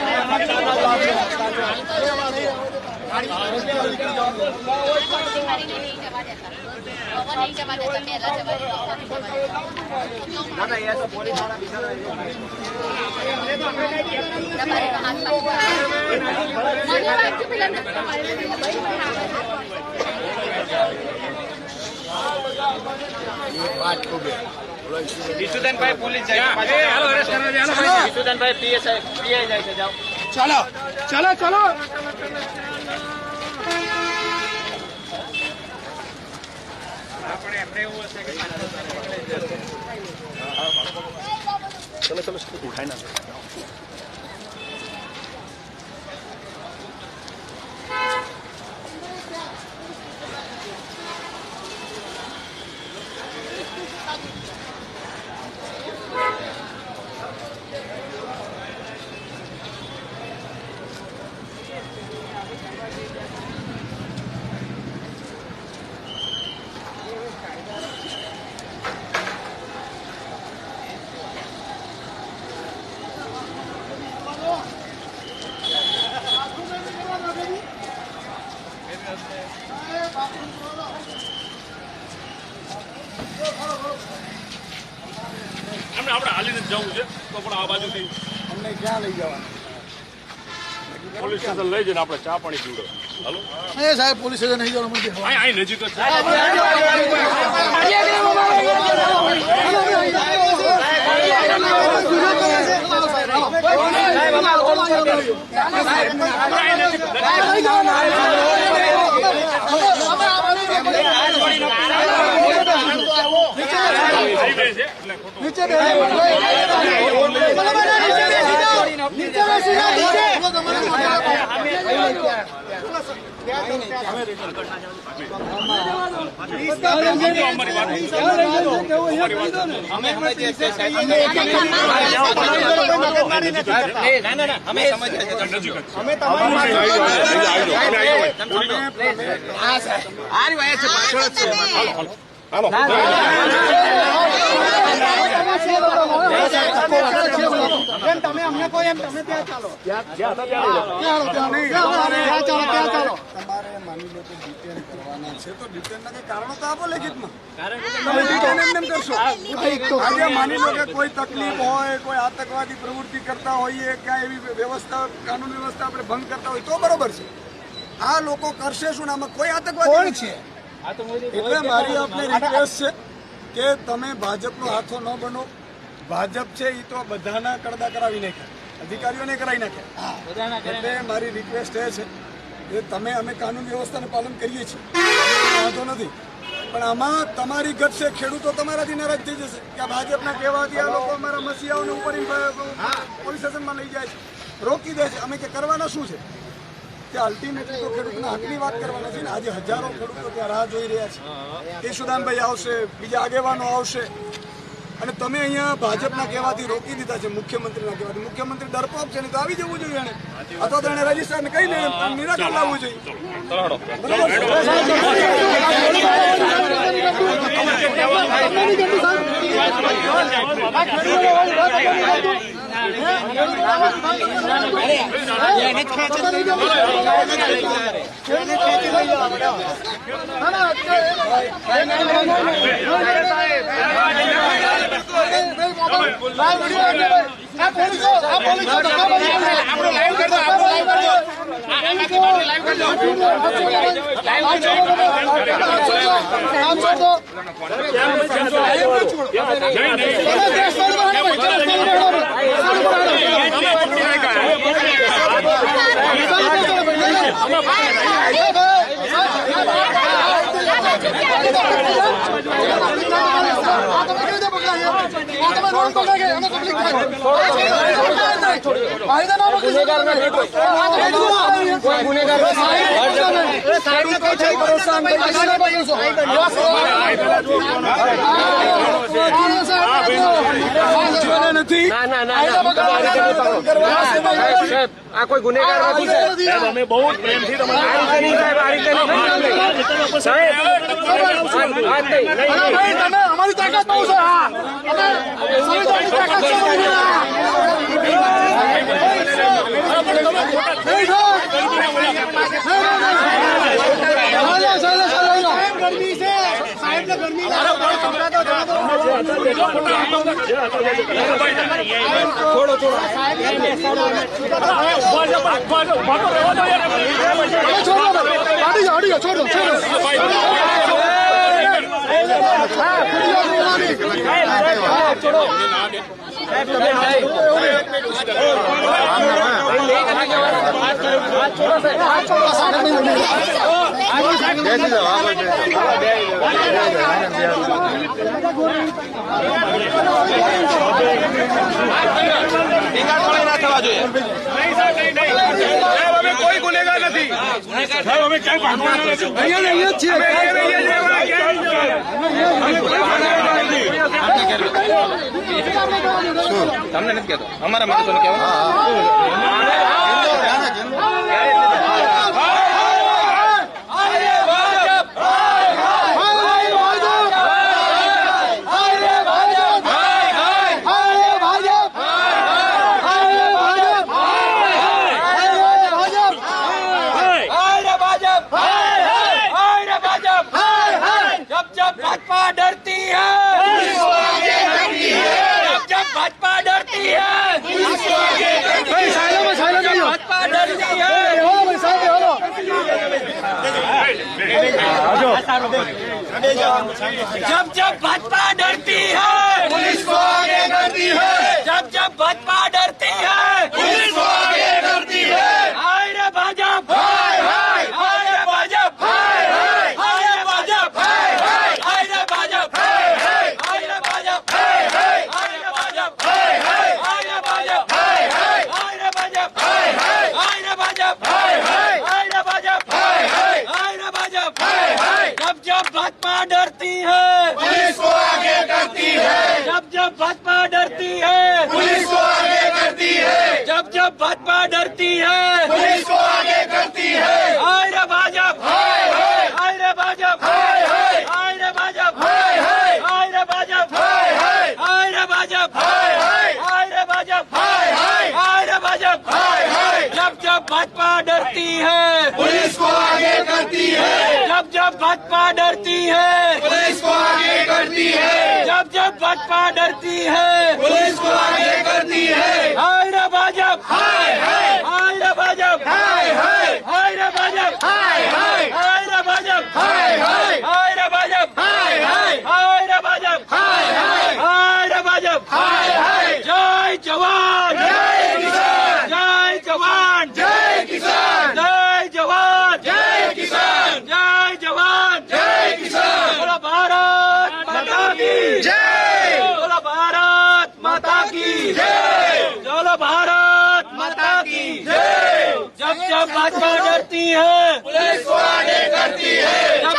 ઈશુદાનભાઈ પોલીસ જાય હાલો અરેસ્ટ કરવા જાય ઈશુદાનભાઈ પીઆઈ જાય છે જાઓ ચાલો ચાલો ચાલો આપણે એમને એવું હશે કે ચલો ચલો ઉઠાઈ ના આપણે હાલીને જવું છે તો પણ આ બાજુથી અમને ક્યાં લઈ જવાના પોલીસ સ્ટેશન લઈ જઈને આપણે ચા પાણી પીવડો હાલો એ સાહેબ પોલીસ સ્ટેશન નહીં જવાનું મને અહીં નજીક જ છે હાલો તમે અમને કોઈ એમ તમે ત્યાં ચાલો તમારે માની લો કે ડિટેન કરવાના છે તો ડિટેનના કઈ કારણો તો આપો લેખિતમાં. તમે ડિટેન એમ કરશો. આજે માની લો કે કોઈ તકલીફ હોય, કોઈ આતંકવાદી પ્રવૃત્તિ કરતા હોઈએ, ક્યાં એવી વ્યવસ્થા કાનૂન વ્યવસ્થા આપણે ભંગ કરતા હોય તો બરોબર છે. આ લોકો કરશે શું? આમાં કોઈ આતંકવાદી છે? એટલે મારી આપને રિક્વેસ્ટ છે કે તમે ભાજપનો હાથો ન બનો. ભાજપ છે એ તો બધાના કડદા કરાવી નાખ્યા, અધિકારીઓને કરાવી નાખ્યા. એટલે મારી રિક્વેસ્ટ એ છે કે તમે અમે કાનૂન વ્યવસ્થાનું પાલન કરીએ છીએ, વાંધો નથી, પણ આમાં તમારી ગત છે. ખેડૂતો તમારાથી નારાજ થઈ જશે કે આ ભાજપના કહેવાથી આ લોકો અમારા મસીહાઓને ઉપર પોલીસ સ્ટેશનમાં લઈ જાય છે, રોકી દે છે. અમે કે કરવાના શું છે? કે અલ્ટિમેટલી તો ખેડૂતના હકની વાત કરવાના છે ને. આજે હજારો ખેડૂતો ત્યાં રાહ જોઈ રહ્યા છે. કેશુદાનભાઈ આવશે, બીજા આગેવાનો આવશે, અને તમે અહીંયા ભાજપના કહેવાથી રોકી દીધા છે, મુખ્યમંત્રીના કહેવાથી. મુખ્યમંત્રી ડરપોક છે ને તો આવી જવું જોઈએ એને, અથવા તો એને રજીસ્ટ્રારને કહીને નિરાકરણ લાવવું જોઈએ. આ કોઈ ગુનેગાર નથી. અમે બહુ પ્રેમથી તમારી અમારી તાકાત બહુ છે. કોઈ ગુનેગાર નથી. અમે ક્યાંય ભાગવાના નથી. તમને નથી કહેતો, અમારા માણસોને કહેવાનું. भाजपा डरती है, जब भाजपा डरती है, भाजपा डरती है, जब भाजपा डरती है पुलिस को आगे करती है, जब भाजपा डरती है पुलिस को आगे करती है. हाय रे भाजप, हाय हाय, हाय रे भाजप, हाय हाय, हाय रे भाजप, हाय हाय, हाय रे भाजप, हाय हाय, हाय रे भाजप, हाय हाय, हाय रे भाजप, हाय हाय, हाय रे भाजप, हाय हाय, हाय रे भाजप, हाय हाय, हाय रे भाजप, हाय हाय, हाय रे भाजप, हाय हाय, हाय रे भाजप, हाय हाय. जब भाजपा डरती है पुलिस को आगे करती है, जब भाजपा डरती है पुलिस को आगे करती है, जब भाजपा डरती है पुलिस को आगे करती है. हाय रे भाजप, हाय हाय, हाय रे भाजप, हाय हाय, हाय रे भाजप, हाय हाय, हाय रे भाजप, हाय हाय, हाय रे भाजप, हाय हाय. जब भाजपा डरती है पुलिस को आगे करती है, जब भाजपा डरती है पुलिस को आगे करती है, जब भाजपा डरती है पुलिस को आगे करती है। हाय रे भाजप हाय हाय हाय रे भाजप हाय हाय हाय रे भाजप हाय हाय हाय रे भाजप हाय हाय हाय रे भाजप हाय हाय हाय रे भाजप हाय हाय हाय रे भाजप हाय हाय। जय जवान जय किसान, जय जवान जय किसान, जय जवान जय किसान, जय जवान जय किसान। बोलो भारत माता की जय, बोलो भारत माता की जय, बोलो भारत माता की जय। जब भाजपा डरती है पुलिस को आगे करती है,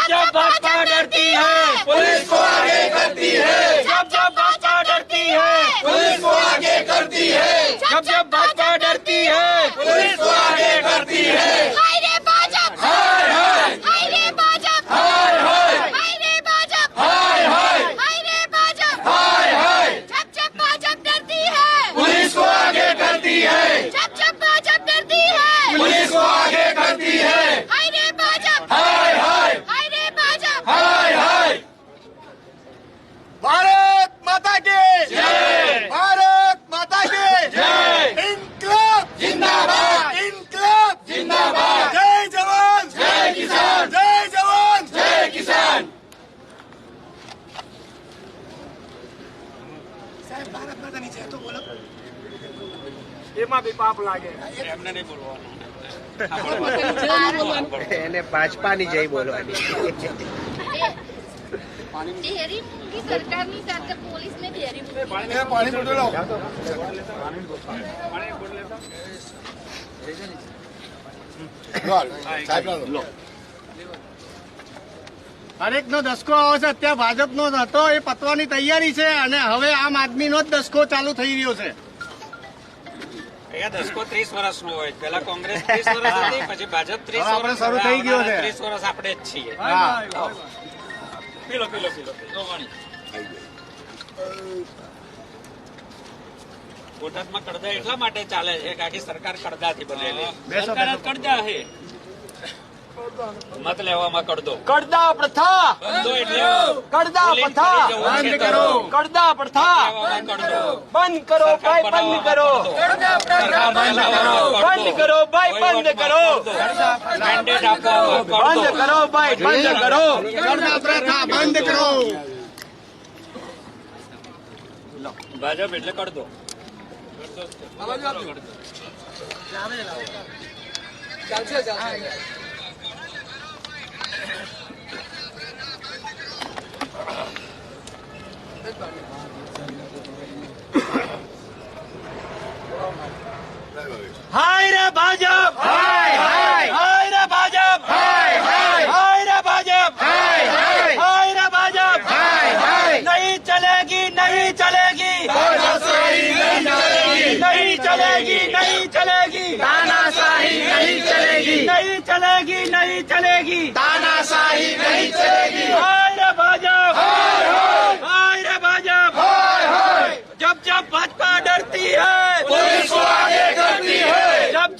जब भाजपा डरती है पुलिस को आगे करती है, जब भाजपा डरती है पुलिस को आगे करती है, जब भाजपा डरती है पुलिस को आगे करती है। हाय रे भाजप हाय हाय हाय रे भाजप हाय हाय हाय रे भाजप हाय हाय हाय रे भाजप हाय हाय। जब भाजप डरती है पुलिस को आगे करती है, जब भाजप डरती है पुलिस को आगे करती है। हाय रे भाजप हाय हाय हाय रे भाजप हाय हाय। भारत माता की जय, भारत माता की जय। इनकलाब जिंदाबाद, इनकलाब जिंदाबाद। जय जवान जय किसान, जय जवान जय किसान। એમાં બી પાપ લાગે એમને નહીં બોલવાનું એને ભાજપાની જય બોલવાની. ડેરી મૂંગી સરકારની સાથે પોલીસને ડેરી મૂંગી પાણી બોટલ લાવો. હરેક નો દસકો આવે છે. અત્યારે ભાજપ નો હતો એ પતવાની તૈયારી છે અને હવે આમ આદમી નો જ દસકો ચાલુ થઈ રહ્યો છે. અહીંયા દસકો 30 વર્ષનો હોય પેલા કોંગ્રેસ 30 વર્ષ હતી પછી ભાજપ 30 હવે આપણે વર્ષ શરૂ થઈ ગયો છે. 30 વર્ષ આપણે જ છીએ હા. પીલો પીલો પીલો જો પાણી બોટાદમાં કડદા એટલા માટે ચાલે છે કે આખી સરકાર કડદાથી બનેલી સરકાર જ કડદા છે મત લેવામાં કડદો કડદા પ્રથા કડદો એટલે કડદા પ્રથા બંધ કરો. કડદા પ્રથા લેવામાં કડદો બંધ કરો ભાઈ બંધ કરો બંધ કરો ભાઈ બંધ કરો મેન્ડેટ આપવામાં બંધ કડદો કરો ભાઈ બંધ કરો કડદા પ્રથા બંધ કરો. ભાજપ એટલે કડદો હાય રે ભાજપ હાય હાય હાય રે ભાજપ હાય હાય હાય રે ભાજપ હાય હાય હાય રે ભાજપ હાય હાય। नहीं चलेगी नहीं चलेगी तानाशाही नहीं चलेगी, नहीं चलेगी नहीं चलेगी तानाशाही नहीं चलेगी, नहीं चलेगी नहीं चलेगी तानाशाही नहीं चलेगी। हाय रे भाजप हाय हाय हाय रे भाजप हाय हाय। जब भाजपा डरती है पुलिस को आगे करती है,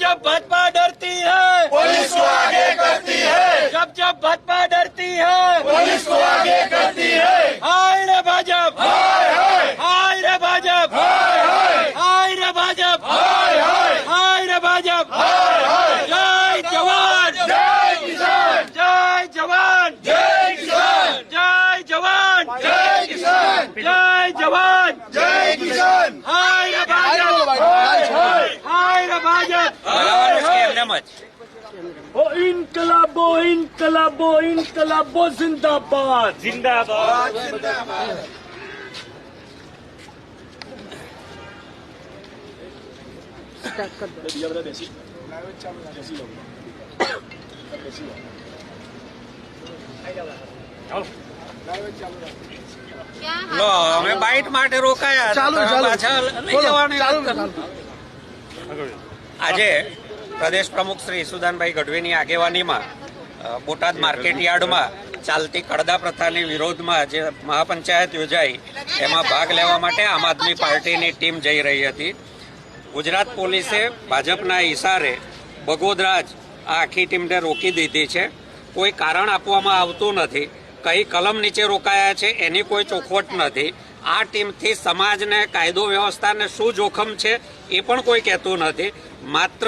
जब भाजपा डरती है पुलिस को आगे करती है, जब भाजपा डरती है पुलिस को आगे करती है। हाय रे भाजप हाय हाय हाय रे भाजप हाय हाय हाय रे भाजप हाय हाय हाय रे भाजप हाय हाय। जय जवान जय किसान, जय जवान जय किसान, जय जवान जय किसान, जय जवान जय किसान। हाय रे भाजप हाय हाय हाय रे भाजप એમ જ ओ इनकलाबो इनकलाबो इनकलाबो जिंदाबाद जिंदाबाद क्या લો અમે બાઇટ માટે રોકાયા ચાલુ, હતા. ચાલુ. પાછા લઈ બોલો, જવાની ચાલુ, વાત ચાલુ. કરી. આજે પ્રદેશ પ્રમુખ શ્રી ઈસુદાનભાઈ ગઢવીની આગેવાનીમાં બોટાદ માર્કેટ યાર્ડમાં ચાલતી કડદા પ્રથાની વિરોધમાં જે મહાપંચાયત યોજાઈ એમાં ભાગ લેવા માટે આમ આદમી પાર્ટીની ટીમ જઈ રહી હતી. ગુજરાત પોલીસે ભાજપના ઈશારે બગોદરા જ આ આખી ટીમને રોકી દીધી છે. કોઈ કારણ આપવામાં આવતું નથી. કઈ કલમ નીચે રોકાયા છે એની કોઈ ચોખવટ નથી. આ ટીમથી સમાજને, કાયદો વ્યવસ્થાને શું જોખમ છે એ પણ કોઈ કહેતું નથી. માત્ર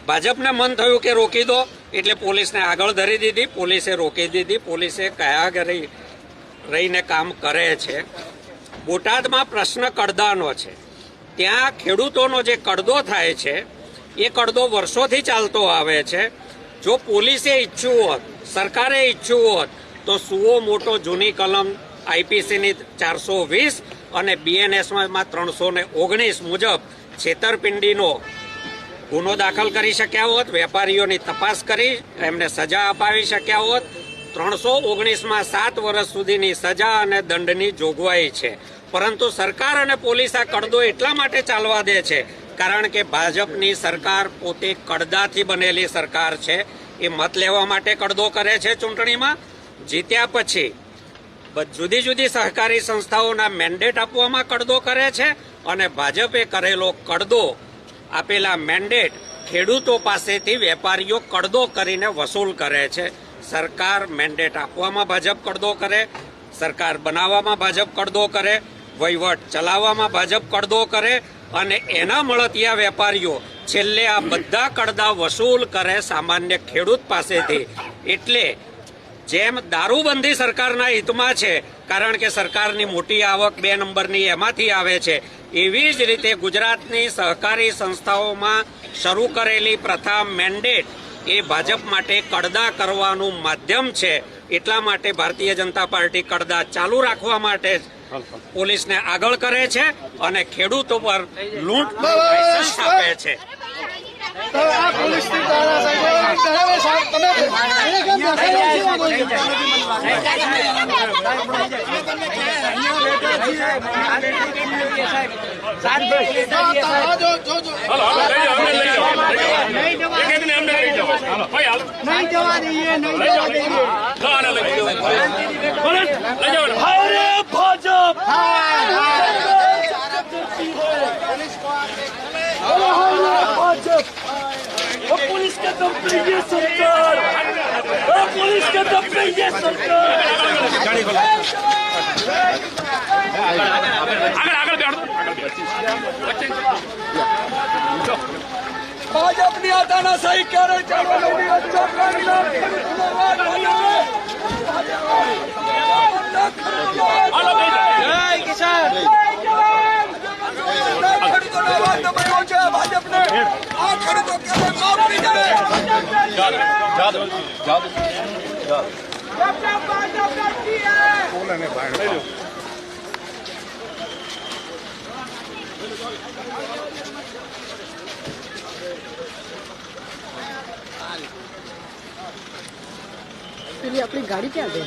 ભાજપને મન થયું કે રોકી દો એટલે પોલીસને આગળ ધરી દીધી, પોલીસે રોકી દીધી. પોલીસે કયા રહીને કામ કરે છે. બોટાદમાં પ્રશ્ન કડદાનો છે. ત્યાં ખેડૂતોનો જે કડદો થાય છે એ કડદો વર્ષોથી ચાલતો આવે છે. જો પોલીસે ઈચ્છ્યું હોત, સરકારે ઈચ્છ્યું હોત તો સુઓ મોટો જૂની કલમ આઈપીસીની 420 અને બીએનએસમાં 319 મુજબ છેતરપિંડીનો ગુનો દાખલ કરી શક્યા હોત, વેપારીઓની તપાસ કરી એમને સજા અપાવી શક્યા હોત. 319માં 7 વર્ષ સુધીની સજા અને દંડની જોગવાઈ છે. પરંતુ સરકાર અને પોલીસ આ કડદો એટલા માટે ચાલવા દે છે કારણ કે ભાજપની સરકાર પોતે કડદાથી બનેલી સરકાર છે. એ મત લેવા માટે કડદો કરે છે. ચૂંટણીમાં જીત્યા પછી જુદી જુદી સહકારી સંસ્થાઓના મેન્ડેટ આપવામાં કડદો કરે છે અને ભાજપે કરેલો કડદો, આપેલા મેન્ડેટ ખેડૂતો પાસેથી વેપારીઓ કડદો કરીને વસૂલ કરે છે. સરકાર મેન્ડેટ આપવામાં ભાજપ કડદો કરે, સરકાર બનાવવામાં ભાજપ કડદો કરે, વહીવટ ચલાવવામાં ભાજપ કડદો કરે અને એના મળતિયા વેપારીઓ છેલ્લે આ બધા કડદા વસૂલ કરે સામાન્ય ખેડૂત પાસેથી. એટલે જેમ દારૂબંધી સરકારના હિતમાં છે કારણ કે સરકારની મોટી આવક 2 નંબરની એમાંથી આવે છે, એવી જ રીતે ગુજરાતની સહકારી સંસ્થાઓમાં શરૂ કરેલી પ્રથા મેન્ડેટ એ ભાજપ માટે કડદા કરવાનું માધ્યમ છે. એટલા માટે ભારતીય જનતા પાર્ટી કડદા ચાલુ રાખવા માટે પોલીસને આગળ કરે છે અને ખેડૂતો પર લૂંટનો લાયસન્સ આપે છે. पुलिस के दम पे ये सरकार, पुलिस के दम पे ये सरकार. ભાજપની આ તાનાશાહી ક્યારે ચાલવાની? જય કિસાન. ભાજપને આ ખેડૂતો ક્યારે માફ નહીં જાય. પેલી આપણી ગાડી ક્યાં ગઈ?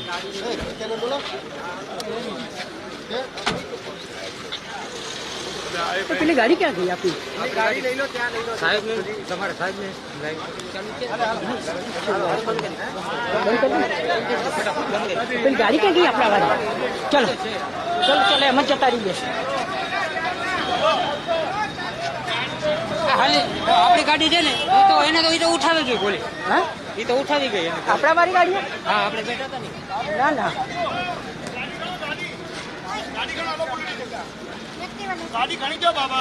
પેલી ગાડી ક્યાં ગઈ આપણી? ગાડી લઈ લો, ત્યાં લઈ લો. સાહેબ ને તમારા સાહેબ ને પેલી ગાડી ક્યાં ગઈ આપણા વાળી? ચલો ચલો ચલો એમ જ જતા રહીએ. આપણી ગાડી છે ને તો એને તો ઉઠાવી ગઈ બોલી. હા એ તો ઉઠાવી ગઈ. આપણા મારી ગાડી? હા આપણે બેઠા હતા ને. ના ના गाड़ी खड़ी क्या बाबा?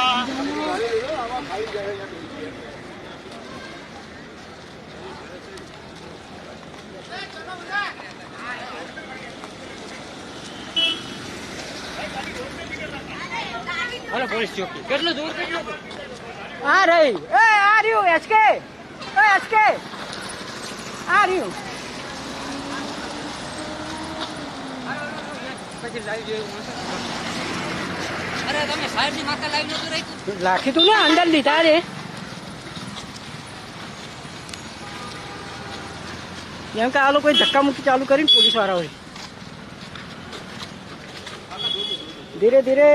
અરે પોલીસ ચોકી કેટલું દૂર? આ રહી. એ આ રહ્યું એસકે. એ એસકે આ રહ્યું. પછી લાવી જોયું. અરે તમે સાહેબ ની માથે લાવી નતું રાખ્યું? રાખી તું ને અંદર લીધા રે. એમ કે આ લોકો ધક્કા મુક્કી ચાલુ કરીને પોલીસ વાળાઓએ ધીરે ધીરે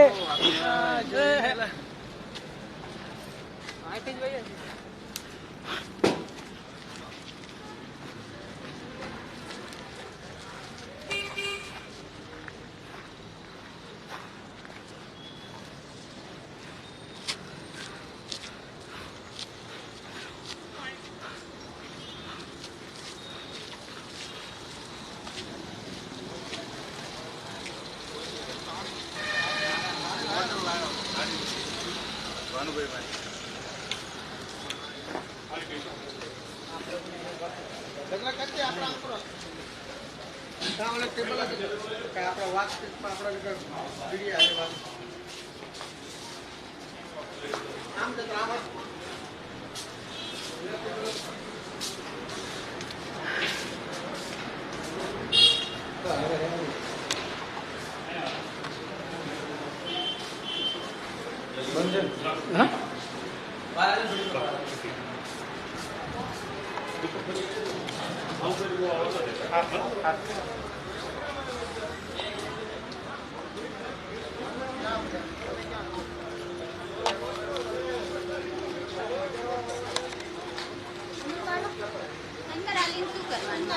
અંદર આલીને શું કરવાનું?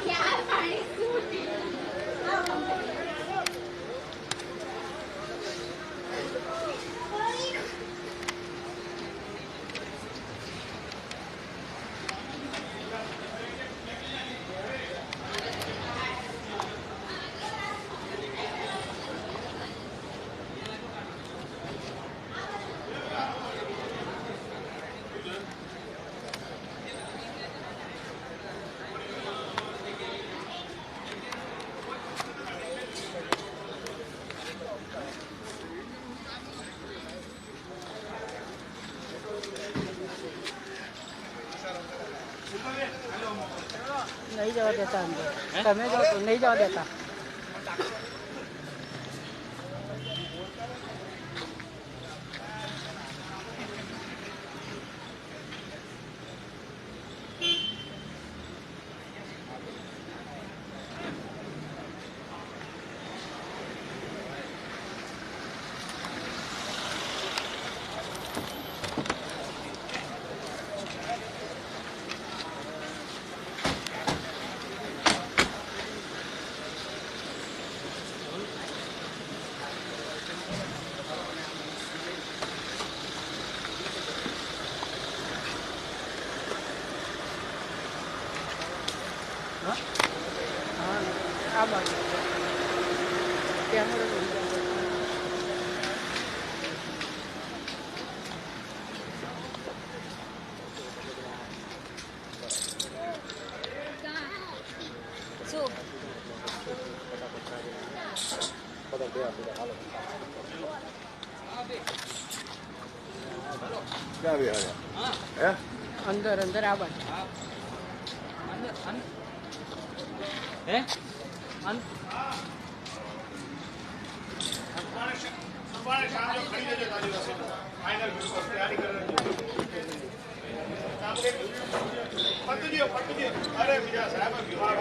ક્યાં પાણી શું? નહીં જવા દેતા અંદર. તમે જાઓ તો નહીં જવા દેતા. આ બાજુ કેમેરો શું? અંદર અંદર આ બાજુ હે અરે બીજા સાહેબ વિભાગ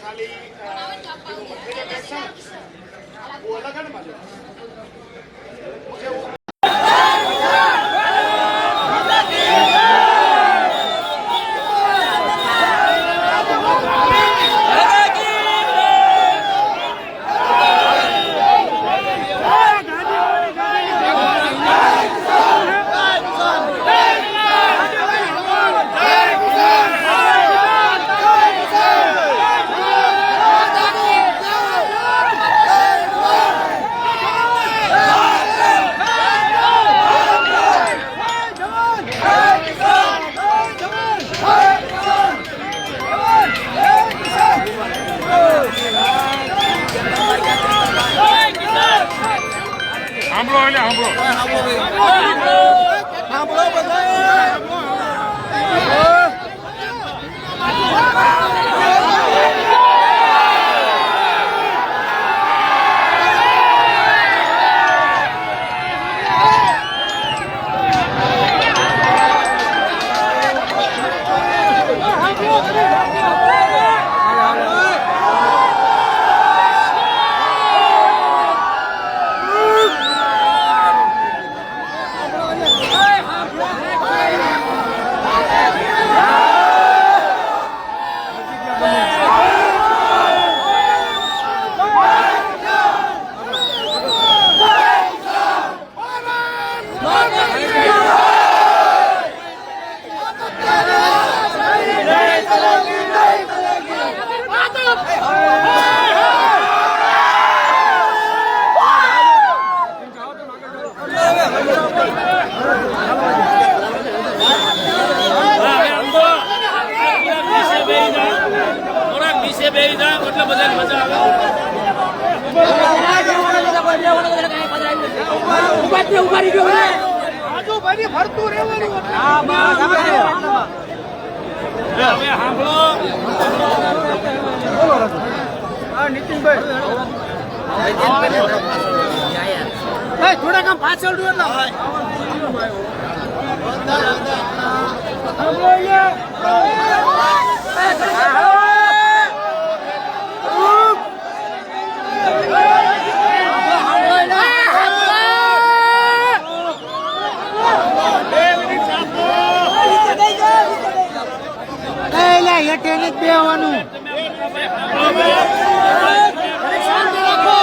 ખાલી આજુબાજુ ફરતું રહેવાનું. હવે સાંભળો થોડાક આમ પાછળ દો એટલે હેઠે બે આવવાનું. શાંતિ રાખો.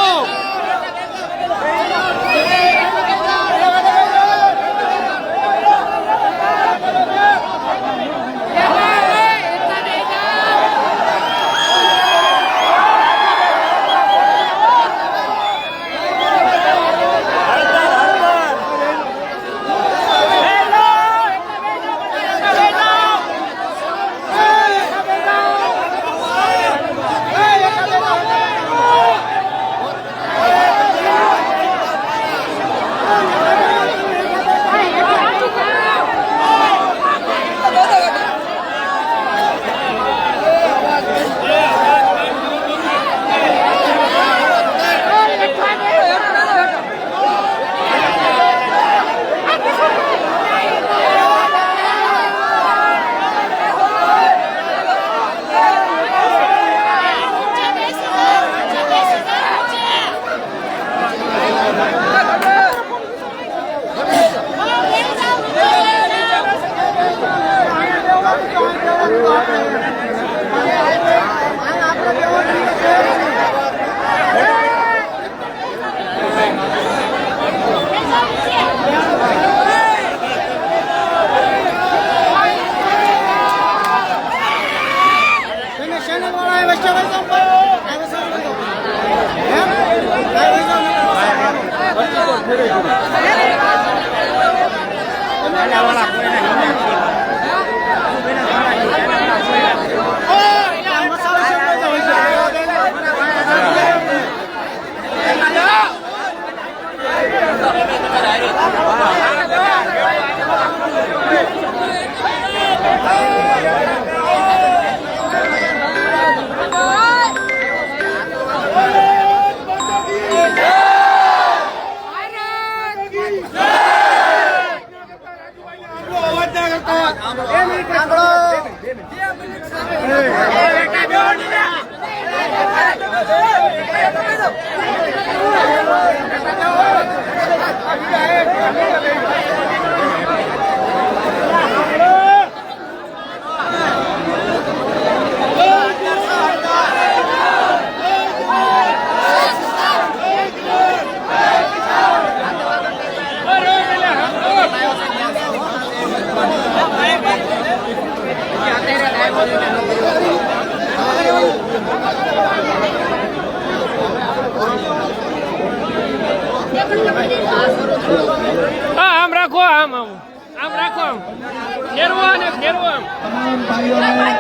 આમ રાખો આમ આમ આમ રાખો આમ ફેરવો અને ફેરવો આમ તમામ ભાઈઓને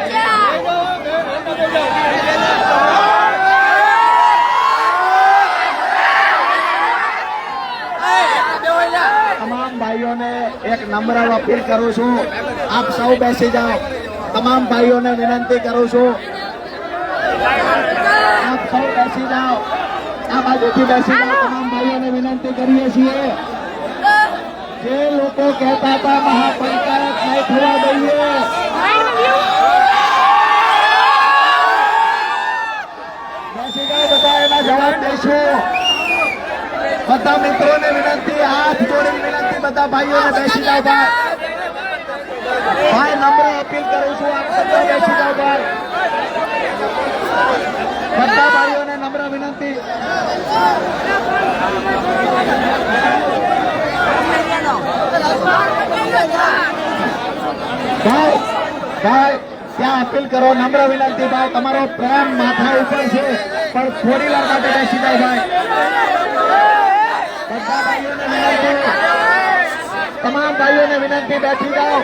તમામ ભાઈઓને એક નમ્ર અપીલ કરું છું, આપ સૌ બેસી જાઓ. તમામ ભાઈઓને વિનંતી કરું છું, આપ સૌ બેસી જાઓ. આ બાજુથી બેસી જાઓ. તમામ ભાઈઓને વિનંતી કરીએ છીએ. જે લોકો કહેતા હતા મહાપંચાયત નહીં થવા દઈએ, બેસી જાઓ. બધા એના જવાબ દેશું. બધા મિત્રોને વિનંતી, હાથ જોડીને વિનંતી, બધા ભાઈઓને બેસી જાઓ. ભાઈ નમ્ર અપીલ કરું છું, આપ બધા બેસી જાઓ. ભાઈ બધા ભાઈઓને નમ્ર વિનંતી. ભાઈ ભાઈ ત્યાં અપીલ કરો, નમ્ર વિનંતી. ભાઈ તમારો પ્રેમ માથા ઉપર છે, પણ થોડી વાર માટે બેસી જાઓ. ભાઈ બધા ભાઈઓને વિનંતી, તમામ ભાઈઓને વિનંતી, બેઠી જાઓ.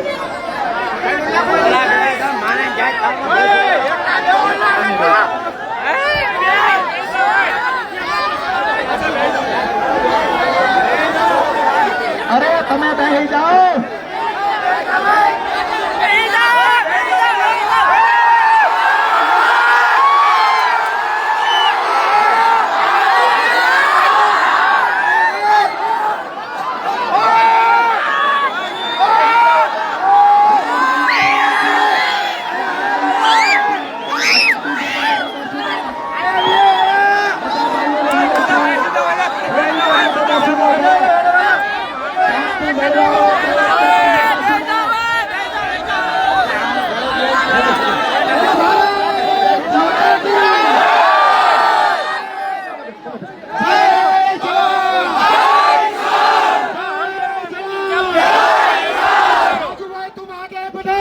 રાજુભાઈ તુમ આગે बढ़ो।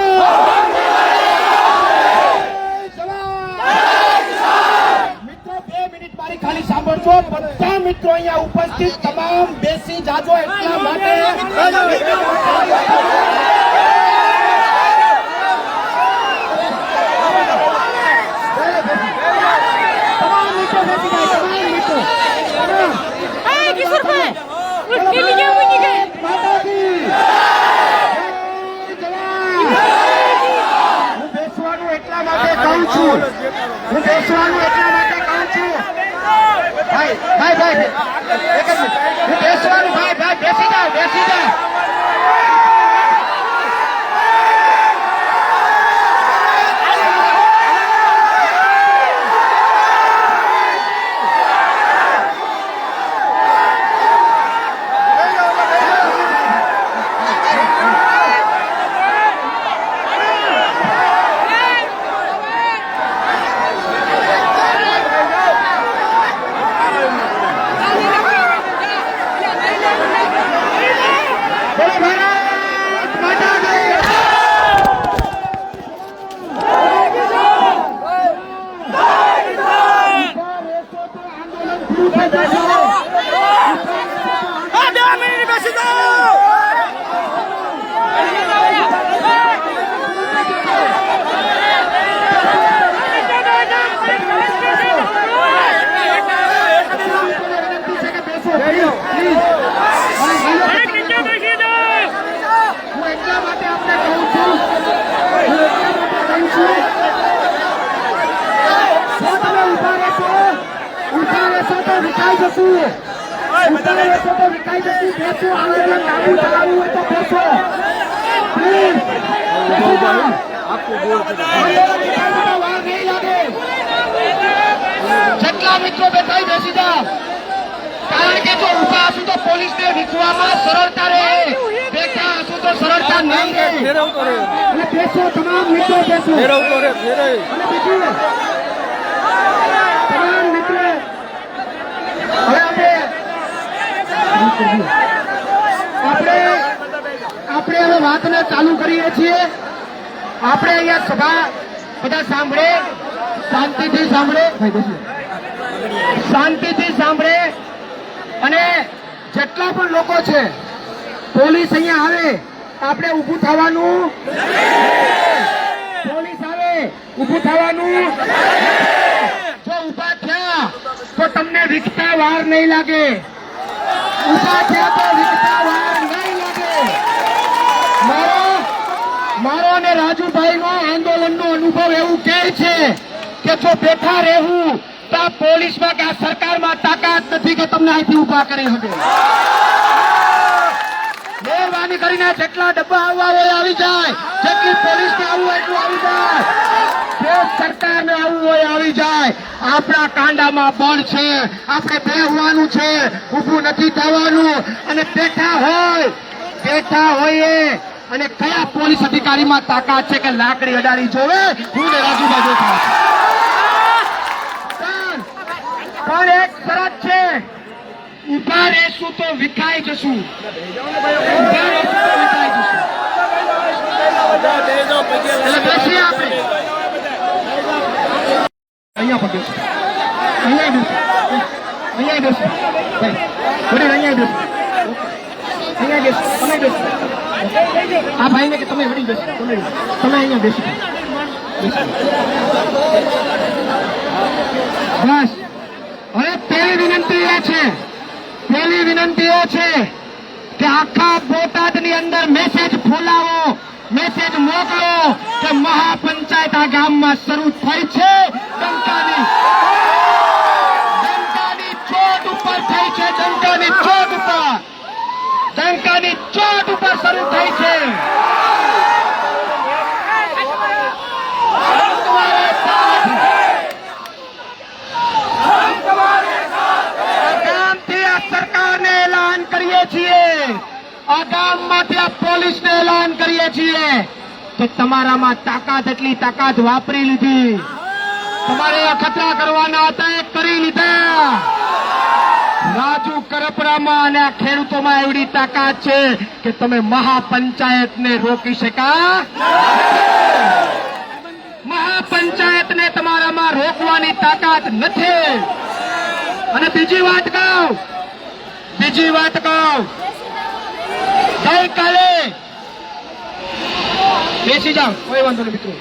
મિત્રો 2 મિનિટ મારી ખાલી સાંભળજો। બધા મિત્રો અહીંયા ઉપસ્થિત તમામ બેસી જાજો એટલા માટે હું બેસવાનું એટલા માટે કહું છું ભાઈ એક જ મિનિટ હું બેસવાનું ભાઈ બેસી જાઓ જેટલા મિત્રો બેઠા બેસી જાઓ કારણ કે જો ઉભા હશું તો પોલીસને વિખવામાં સરળતા રહે બેઠા હશું તો સરળતા નહીં રહે અને બેસો તમામ મિત્રો બેસો અને બીજું તમામ મિત્રો હવે આપણે હવે વાતને ચાલુ કરીએ છીએ। આપણે અહીંયા સભા બધા સાંભળે શાંતિથી સાંભળે અને જેટલા પણ લોકો છે પોલીસ અહીંયા આવે આપણે ઊભું થવાનું પોલીસ આવે ઊભું થવાનું જો ઊભા થયા તો તમને વિકતા વાર નહીં લાગે ઊભા થયા તો વિકતા વાર નહીં લાગે મારો અને રાજુભાઈનો આંદોલનનો અનુભવ એવું કહે છે કે જો બેઠા રહેવું તો આ પોલીસમાં કે આ સરકારમાં તાકાત નથી કે તમને અહીંથી ઉભા કરી શકે। મહેરબાની કરીને જેટલા ડબ્બા આવવા હોય આવી જાય, જેટલી પોલીસને આવવું હોય એટલું આવી જાય, જે સરકારને આવવું હોય આવી જાય। આપણા કાંડામાં બળ છે, આપણે બેહવાનું છે, ઊભું નથી થવાનું અને બેઠા હોઈએ અને કયા પોલીસ અધિકારીમાં તાકાત છે કે લાકડી અડાડી જોવે હું ને રાજુભાઈ બેઠા પણ એક શરત છે ઉભા રહેશું તો વિખાઈ જશું એટલે બેસીએ આપણે અહીંયા પગે અહીંયા બેસો અહીંયા બેસો આ ભાઈને કે તમે વળી બેસો તમે અહીંયા બેસી બસ હવે પહેલી વિનંતી એ છે કે આખા બોટાદની અંદર મેસેજ ફોલાવો, મેસેજ મોકલો કે મહાપંચાયત આ ગામમાં શરૂ થઈ છે। ડંકાની ચોટ ઉપર થઈ છે, ડંકાની ચોટ ઉપર શરૂ થઈ છે। સરકારને એલાન કરીએ છીએ, આ ગામમાંથી આ પોલીસને એલાન કરીએ છીએ કે તમારામાં તાકાત એટલી તાકાત વાપરી લીધી, તમારે અખતરા કરવાના હતા એ કરી લીધા। રાજુ કરપરામાં અને આ ખેડૂતોમાં એવડી તાકાત છે કે તમે મહાપંચાયતને રોકી શકા. મહાપંચાયતને તમારામાં રોકવાની તાકાત નથી. અને બીજી વાત કહું ગઈકાલે બેસી જાઓ, કોઈ વાંધો નહીં મિત્રો.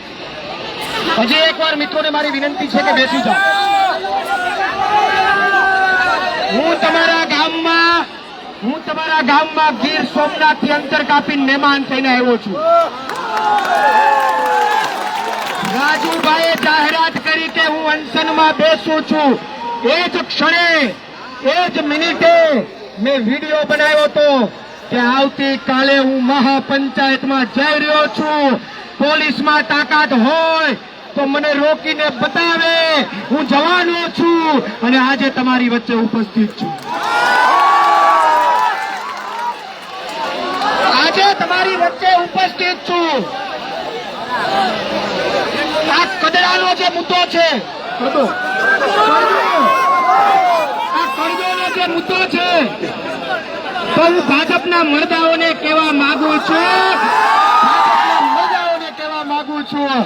હજી એકવાર મિત્રોને મારી વિનંતી છે કે બેસી જાઓ. હું તમારા ગામમાં ગીર સોમનાથ થી અંતર કાપીને મહેમાન થઈને આવ્યો છું. રાજુભાઈએ જાહેરાત કરી કે હું અનશનમાં બેસું છું. એ જ ક્ષણે એ જ મિનિટે મેં વિડીયો બનાવ્યો હતો કે આવતીકાલે હું મહાપંચાયતમાં જઈ રહ્યો છું. પોલીસમાં તાકાત હોય તો મને રોકીને બતાવે. હું જવાનો છું અને આજે તમારી વચ્ચે ઉપસ્થિત છું. આ કડડાનો જે મુદ્દો છે, જે મુદ્દો છે તો હું ભાજપના મરદાઓને કહેવા માંગુ છું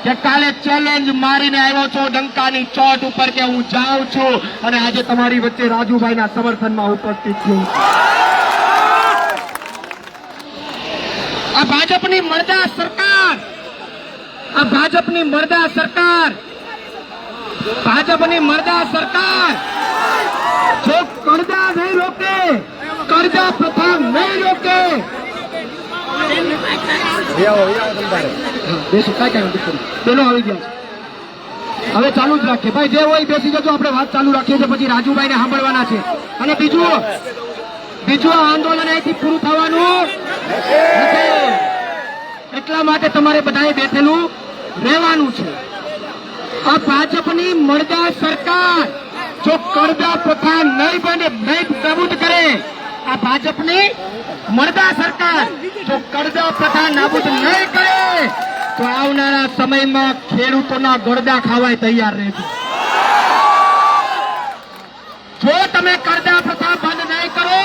કે કાલે ચેલેન્જ મારીને આવ્યો છો ડંકાની ચોટ ઉપર કે હું જાઉં છું અને આજે તમારી વચ્ચે રાજુભાઈના સમર્થનમાં ઉપસ્થિત છું. આ ભાજપની મરદા સરકાર જો કરજા નહીં રોકે, કરજા પ્રથા નહીં રોકે. પેલો આવી ગયા છે, હવે ચાલુ જ રાખીએ ભાઈ. જે હોય બેસી જજો, આપણે વાત ચાલુ રાખીએ છીએ, પછી રાજુભાઈને સાંભળવાના છે. અને બીજું આંદોલન અહીંથી પૂરું થવાનું નથી. એટલા માટે તમારે બધાએ બેઠેલું રહેવાનું છે. આ ભાજપની મરદા સરકાર જો કરજા પ્રથા નહીં નાબૂદ કરે, આ ભાજપની મરદા સરકાર જો કરજા પ્રથા નાબૂદ નહીં કરે તો આવનારા સમયમાં ખેડૂતોના ગળદા ખાવાય તૈયાર રહેજો. જો તમે કરજા પ્રથા બંધ નહીં કરો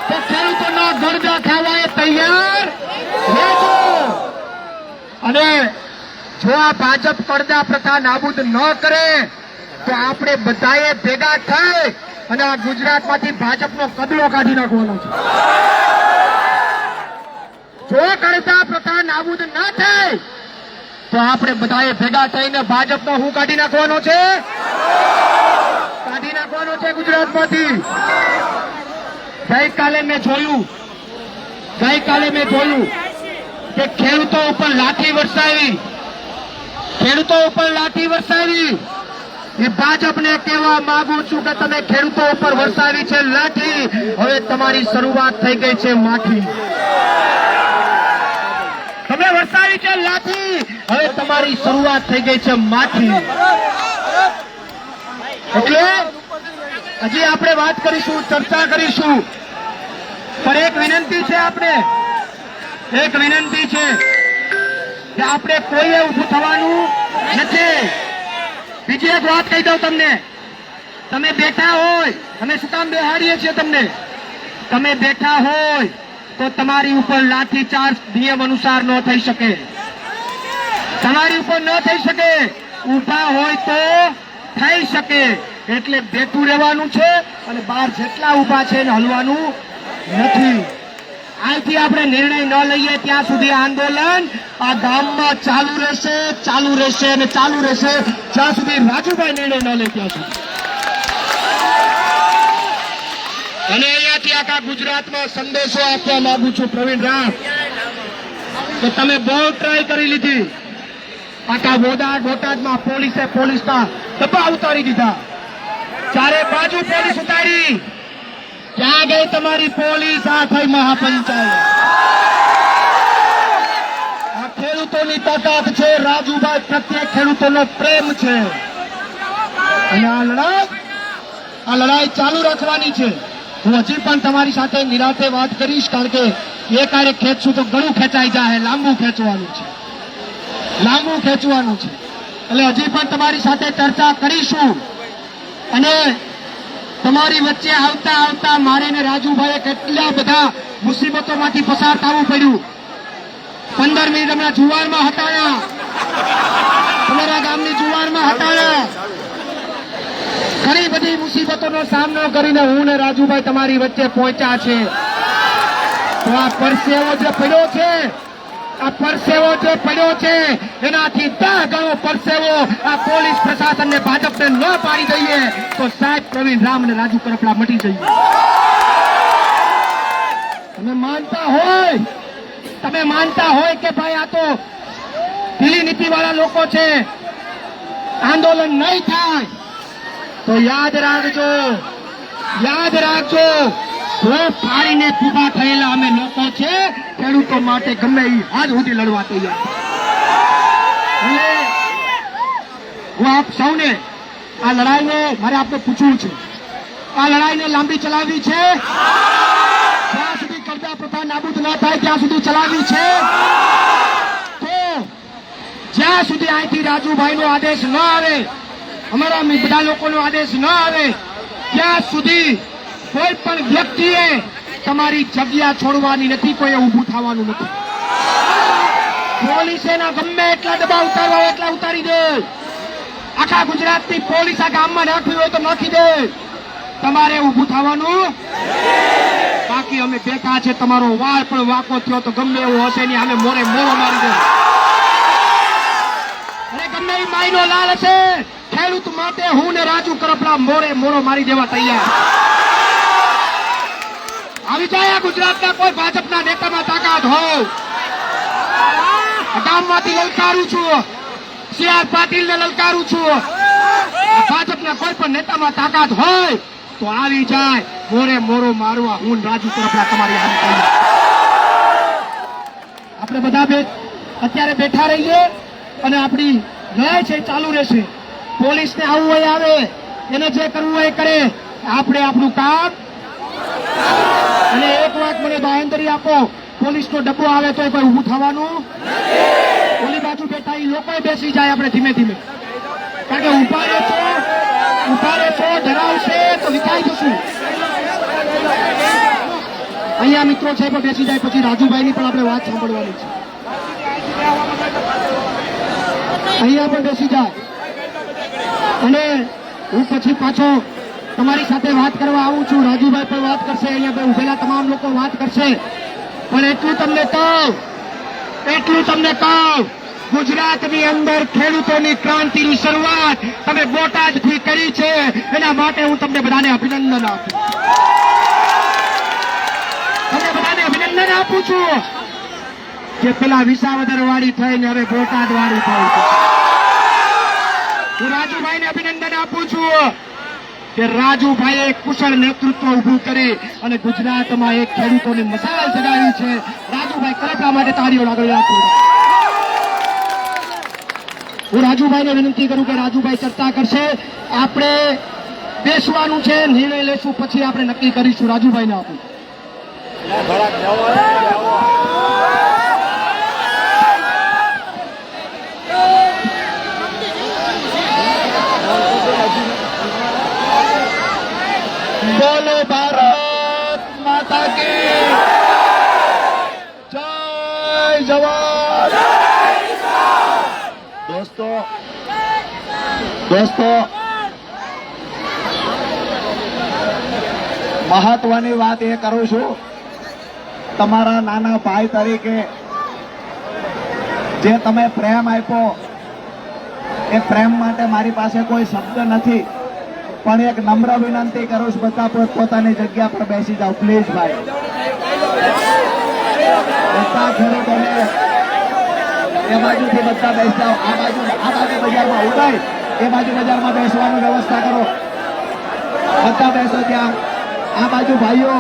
તો ખેડૂતોના ગળદા ખાવાય તૈયાર રહેજો. અને જો આ ભાજપ કરજા પ્રથા નાબૂદ ન કરે તો આપણે બધાએ ભેગા થઈ અને આ ગુજરાતમાંથી ભાજપનો કદલો કાઢી નાખવાનો છે. જો કરજા પ્રથા નાબૂદ ન થાય તો આપણે બધાએ ભેગા થઈને ભાજપનો હું કાઢી નાખવાનો છે ગુજરાતમાંથી. ગઈકાલે મેં જોયું કે ખેડૂતો ઉપર લાઠી વરસાવી. એ ભાજપને કહેવા માંગુ છું કે તમે ખેડૂતો ઉપર વરસાવી છે લાઠી, હવે તમારી શરૂઆત થઈ ગઈ છે માઠી. તમે વરસાવી છે લાઠી, હવે તમારી શરૂઆત થઈ ગઈ છે માઠી. એટલે હજી આપણે વાત કરીશું, ચર્ચા કરીશું, પણ એક વિનંતી છે કે આપણે કોઈએ ઊભું થવાનું નથી. બીજી એક વાત કહી દઉં તમને, તમે બેઠા હોય, અમે શું કામ બેહાડીએ છીએ તમને, તમે બેઠા હોય તો તમારી ઉપર લાઠીચાર્જ નિયમ અનુસાર ન થઈ શકે, તમારી ઉપર ન થઈ શકે. ઊભા હોય તો થઈ શકે. એટલે બેઠું રહેવાનું છે અને બહાર જેટલા ઊભા છે એને હલવાનું નથી. આજથી આપણે નિર્ણય ન લઈએ ત્યાં સુધી આંદોલન આ ગામમાં ચાલુ રહેશે જ્યાં સુધી રાજુભાઈ નિર્ણય ન લે ત્યાં સુધી. અને અહીંયાથી આખા ગુજરાતમાં સંદેશો આપવા માંગુ છું પ્રવીણ રામ કે તમે બહુ ટ્રાય કરી લીધી. આખા બોટાદમાં પોલીસના ડબ્બા ઉતારી દીધા, ચારે બાજુ પોલીસ ઉતારી. ક્યાં ગઈ તમારી પોલીસ? આ થઈ મહાપંચાયત. આ ખેડૂતોની તાકાત છે, રાજુભાઈ પ્રત્યે ખેડૂતોનો પ્રેમ છે. અને આ લડાઈ ચાલુ રાખવાની છે. હું હજી પણ તમારી સાથે નિરાંતે વાત કરીશ, કારણ કે એ કાર્ય ખેંચશું તો ઘણું ખેંચાઈ જાય. લાંબુ ખેંચવાનું છે. એટલે હજી પણ તમારી સાથે ચર્ચા કરીશું. અને તમારી વચ્ચે આવતા આવતા મારે ને રાજુભાઈએ કેટલા બધા મુસીબતોમાંથી પસાર થવું પડ્યું. 15 મિનિટ હમણાં જુવારમાં હટાયા, તમારા ગામની જુવારમાં હટાયા. ઘણી બધી મુસીબતોનો સામનો કરીને હું ને રાજુભાઈ તમારી વચ્ચે પહોંચ્યા છે. તો આ પરસેવો જે પડ્યો છે, આ પરસેવો જે પડ્યો છે એનાથી 10 ગણો પરસેવો આ પોલીસ પ્રશાસનને ભાજપને ન પાડી દઈએ તો સાહેબ પ્રવીણ રામ અને રાજુ કરપડા મટી જઈએ. તમે માનતા હોય કે ભાઈ આ તો ઢીલી નીતિ વાળા લોકો છે, આંદોલન નહીં થાય, તો યાદ રાખજો ફાડીને પૂરા થયેલા અમે લોકો છે, ખેડૂતો માટે ગમે એ હાથ સુધી લડવા તૈયાર. અને હું આપ સૌને આ લડાઈને મારે આપને પૂછવું છે, આ લડાઈને લાંબી ચલાવવી છે, જ્યાં સુધી કરજા પ્રથા નાબૂદ ના થાય ત્યાં સુધી ચલાવવી છે. તો જ્યાં સુધી અહીંથી રાજુભાઈનો આદેશ ન આવે, અમારા બધા લોકોનો આદેશ ન આવે, ત્યાં સુધી કોઈ પણ વ્યક્તિએ તમારી જગ્યા છોડવાની નથી, કોઈ ઊભું થવાનું નથી. પોલીસે ના ગમે એટલા દબાવ ઉતારવા હોય એટલા ઉતારી દે. આખા ગુજરાતની પોલીસ આ ગામમાં નાખવી હોય તો નાખી દે. તમારે ઊભું થવાનું. બાકી અમે બેઠા છે, તમારો વાળ પણ વાંકો થયો તો ગમે એવું હશે નહીં, અમે મોરે મોરો મારી દે. અને ગમે એ માયનો લાલ હશે, ખેડૂત માટે હું ને રાજુ કરપડા મોરે મોરો મારી દેવા તૈયાર. આવી જાય ગુજરાતના કોઈ ભાજપના નેતામાં તાકાત હોય, ગામમાંથી લલકારું છું, CR પાટીલને લલકારું છું, ભાજપના કોઈ પણ નેતામાં તાકાત હોય તો આવી જાય, મોરે મોરો મારવા હું રાજુ કરપડા તમારી હારે તૈયાર. આપણે બધા અત્યારે બેઠા રહીએ અને આપણી લડાઈ છે ચાલુ રહેશે. પોલીસને આવવું હોય આવે, એને જે કરવું હોય કરે, આપણે આપણું કામ. અને એક વાત મને બાંહેધરી આપો, પોલીસનો ડબ્બો આવે તો કોઈ ઊભું થવાનું. ઓલી બાજુ બેઠા એ લોકો બેસી જાય, આપણે ધીમે ધીમે, કારણ કે ઉભા રહેશો ધરાવશે તો વિખાઈ જશું. અહીંયા મિત્રો છે પણ બેસી જાય, પછી રાજુભાઈની પણ આપણે વાત સાંભળવાની છે. અહીંયા પણ બેસી જાય અને હું પછી પાછો તમારી સાથે વાત કરવા આવું છું. રાજુભાઈ પણ વાત કરશે, અહીંયા ઉભેલા તમામ લોકો વાત કરશે. પણ એટલું તમને કહું, ગુજરાતની અંદર ખેડૂતોની ક્રાંતિની શરૂઆત તમે બોટાદથી કરી છે, એના માટે હું તમને બધાને અભિનંદન આપું છું. કે પેલા વિસાવદર વાળી થઈને હવે બોટાદ વાળી થઈ છે. હું રાજુભાઈને અભિનંદન આપું છું કે રાજુભાઈએ એક કુશળ નેતૃત્વ ઉભું કરી અને ગુજરાતમાં એક ખેડૂતોની મસાલ જગાવી છે. રાજુભાઈ કરપડા માટે તાળીઓ આગળ આપું. હું રાજુભાઈને વિનંતી કરું કે રાજુભાઈ ચર્ચા કરશે, આપણે બેસવાનું છે, નિર્ણય લેશું, પછી આપણે નક્કી કરીશું. રાજુભાઈને આપું. બોલો ભારત માતા કી જય. જવાન. દોસ્તો મહત્વની વાત એ કરું છું, તમારા નાના ભાઈ તરીકે જે તમે પ્રેમ આપ્યો, એ પ્રેમ માટે મારી પાસે કોઈ શબ્દ નથી, પણ એક નમ્ર વિનંતી કરું છું, બધા પોતાની જગ્યા પર બેસી જાઓ પ્લીઝ ભાઈ. બધા ખેડૂતોને એ બાજુથી બધા બેસી જાઓ, આ બાજુ બજારમાં ઉડાય, એ બાજુ બજારમાં બેસવાની વ્યવસ્થા કરો. બધા બેસો ત્યાં, આ બાજુ ભાઈઓ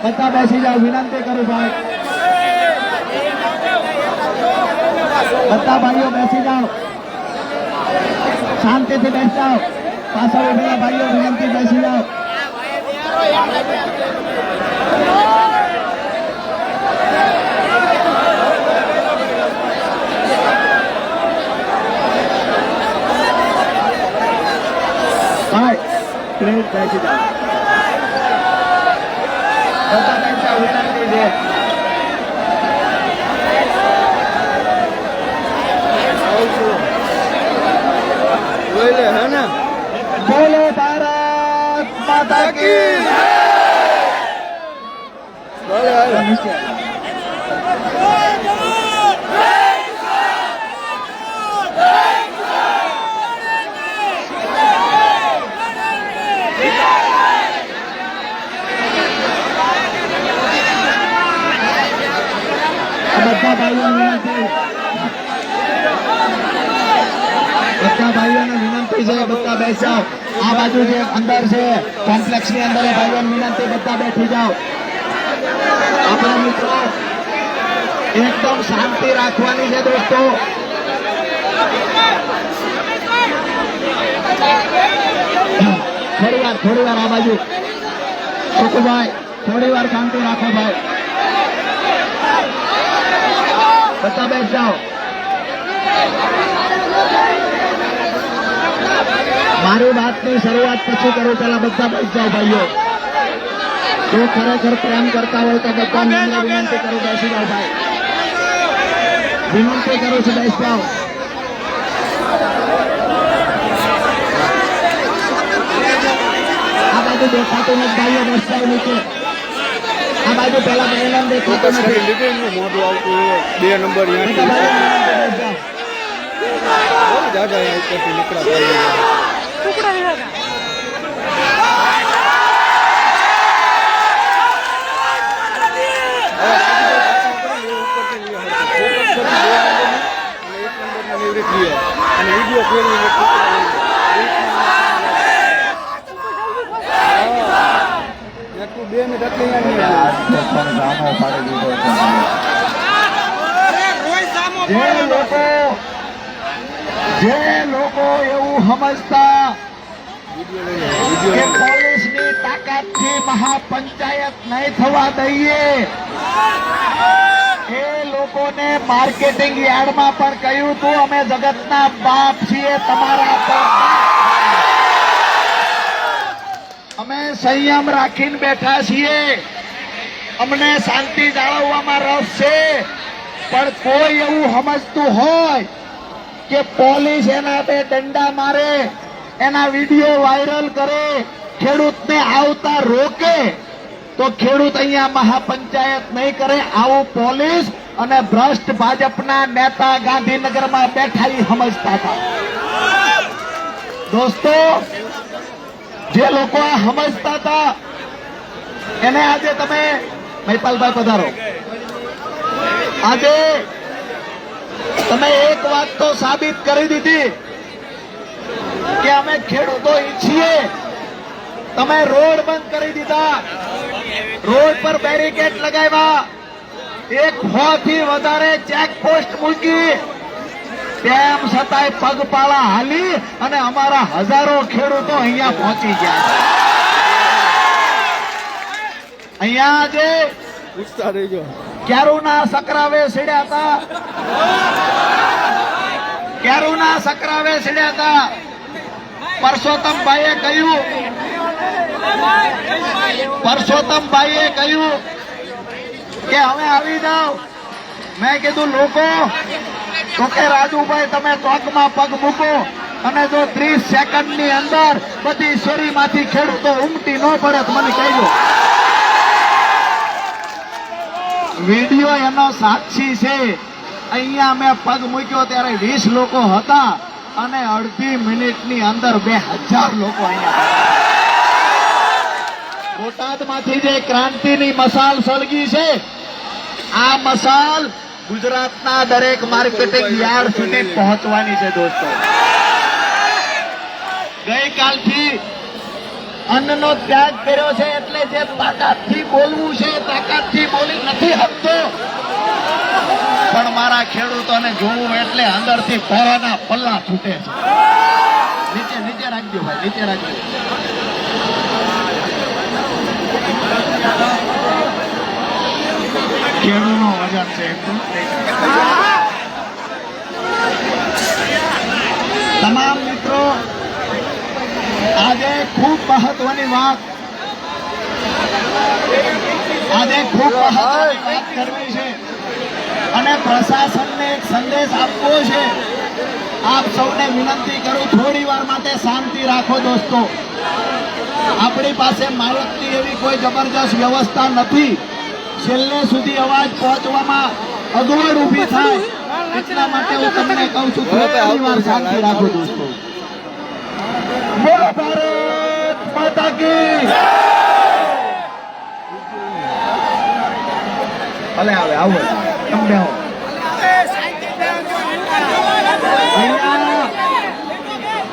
બધા બેસી જાઓ, વિનંતી કરું ભાઈ. બધા ભાઈઓ બેસી જાઓ, શાંતિથી બેસી જાઓ. પાછળ ઉભેલા ભાઈઓ વિનંતી બેસી જાઓ. ભાઈ પ્લીઝ બેસી જાઓ. બધા પૈસા વિનંતી છે. બોલો ભારત માતા કી બધા ભાઈઓને વિનંતી છે, બધા બેસાવ. આ બાજુ જે અંદર છે કોમ્પ્લેક્સ ની અંદર ભાઈઓને વિનંતી, બધા બેઠી જાઓ. આપણા મિત્રો એકદમ શાંતિ રાખવાની છે દોસ્તો. થોડી વાર આ બાજુ સુકુભાઈ, થોડી વાર શાંતિ રાખો ભાઈ. બધા બેસ જાઓ. મારી વાતની શરૂઆત પછી કરું, પેલા બધા બેસ જાઓ ભાઈઓ. જો ખરેખર પ્રેમ કરતા હોય તો બધા વિનંતી કરું, બેસી જાઓ ભાઈ. વિનંતી કરું છું, બેસી જાઓ. આ બાજુ દેખાતું નથી ભાઈઓ, બેસી જાઓ નીચે. આ બાજુ પેલા બહેન દેખાતું નથી. મોઢું આવતું 2 નંબર અને વિડીયો ફેરવીને જે લોકો એવું સમજતા કે પોલીસની તાકાતથી મહાપંચાયત નહીં થવા દઈએ, એ લોકોને માર્કેટિંગ યાર્ડમાં પણ કહ્યું હતું અમે જગતના બાપ છીએ, તમારા પર અમે સંયમ રાખીને બેઠા છીએ, અમને શાંતિ જાળવવામાં રસ છે. પણ કોઈ એવું સમજતું હોય કે પોલીસ એના બે દંડા મારે, એના વિડીયો વાયરલ કરે, ખેડૂતને આવતા રોકે, તો ખેડૂત અહીંયા મહાપંચાયત નહીં કરે. આવું પોલીસ અને ભ્રષ્ટ ભાજપના નેતા ગાંધીનગરમાં બેઠા એ સમજતા હતા. દોસ્તો, જે લોકો આ સમજતા હતા એને આજે તમે, મહિપાલભાઈ પધારો, આજે તમે એક વાત તો સાબિત કરી દીધી કે અમે ખેડૂતો ઈચ્છીએ. તમે રોડ બંધ કરી દીધા, રોડ પર બેરિકેડ લગાવ્યા, 100 થી વધારે ચેકપોસ્ટ મૂકી, તેમ છતાંય પગપાળા હાલી અને અમારા હજારો ખેડૂતો અહીંયા પહોંચી ગયા. અહીંયા જે ઉત્સાહ રહી ગયો. ક્યારુના સકરાવે સીડ્યા હતા, ક્યારુના સકરાવે સીડ્યા હતા. પરસોત્તમભાઈએ કહ્યું કે હવે આવી જાઓ. મેં કીધું લોકો તો કે રાજુભાઈ તમે ચોકમાં પગ મૂકો અને જો 30 સેકન્ડની અંદર બધી શેરીમાંથી ખેડૂતો ઉમટી ન પડે તો મને કહેજો. વિડીયો એનો સાક્ષી છે. અહીંયા મેં પગ મૂક્યો ત્યારે 20 લોકો હતા અને અડધી મિનિટની અંદર 2000 લોકો અહીંયા. બોટાદમાંથી જે ક્રાંતિની મસાલ સળગી છે, આ મસાલ ગુજરાતના દરેક માર્કેટિંગ યાર્ડ સુધી પહોંચવાની છે. દોસ્તો, ગઈકાલથી અન્નનો ત્યાગ કર્યો છે એટલે જે તાકાતથી બોલવું છે તાકાતથી બોલી નથી શકતો, પણ મારા ખેડૂતોને જોવું એટલે અંદરથી ભરાના પલ્લા છૂટે છે. નીચે રાખજો ભાઈ, નીચે રાખજો. ખેડૂતનો વજન છે તમામ મિત્રો. આજે ખૂબ મહત્વની વાત કરવી છે અને પ્રશાસનને એક સંદેશ આપવો છે. આપ સૌને વિનંતી કરું, થોડી વાર માટે શાંતિ રાખો દોસ્તો. આપણી પાસે માયકની એવી કોઈ જબરજસ્ત વ્યવસ્થા નથી. છેલ્લે સુધી અવાજ પહોંચવામાં અગવડ ઊભી થાય એટલા માટે હું તમને કહું છું, થોડી વાર શાંતિ રાખો દોસ્તો. બોલો ભારત માતા કી જય. ભલે આવે આવો તમને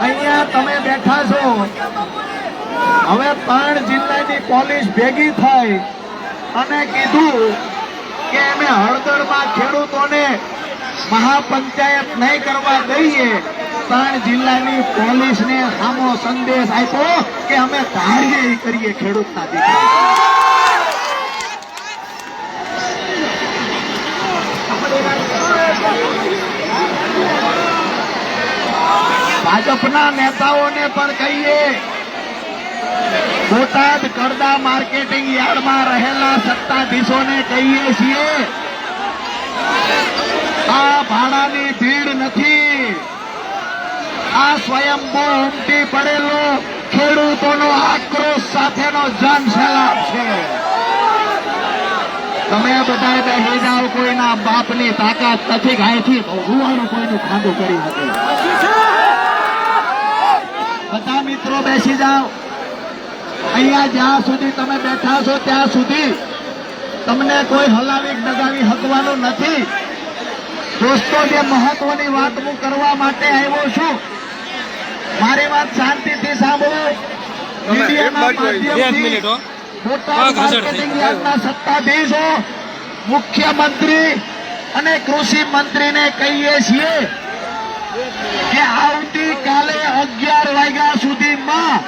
અહીંયા તમે બેઠા છો. હવે 3 જિલ્લાની પોલીસ ભેગી થઈ અને કીધું કે અમે હળદરમાં ખેડૂતોને મહાપંચાયત નહીં કરવા દઈએ. 3 જિલ્લાની પોલીસને સામો સંદેશ આપ્યો કે અમે ધારીએ ઈ કરીએ ખેડૂતના દીકરા. ભાજપના નેતાઓને પણ કહીએ, બોટાદ કરડા માર્કેટિંગ યાર્ડમાં રહેલા સત્તાધીશોને કહીએ છીએ, આ ભાડાની ભીડ નથી, આ સ્વયંભૂ ઉમટી પડેલો ખેડૂતોનો આક્રોશ સાથેનો જન સૈલાબ છે. તમે બધા બેસી જાઓ, કોઈના બાપની તાકાત નથી ગાયથી ભગવાનું કોઈનું ખાધું કરી શકે. બધા મિત્રો બેસી જાઓ. અહીંયા જ્યાં સુધી તમે બેઠા છો ત્યાં સુધી તમને કોઈ હલાવી ડગાવી હકવાનું નથી. દોસ્તો, જે મહત્વની વાત હું કરવા માટે આવ્યો છું, મારી વાત શાંતિથી સાંભળો. મીડિયાના માધ્યમથી બોટાદ માર્કેટિંગ યાર્ડના સત્તાધીશો, મુખ્યમંત્રી અને કૃષિ મંત્રીને કહીએ છીએ કે આવતીકાલે 11 વાગ્યા સુધીમાં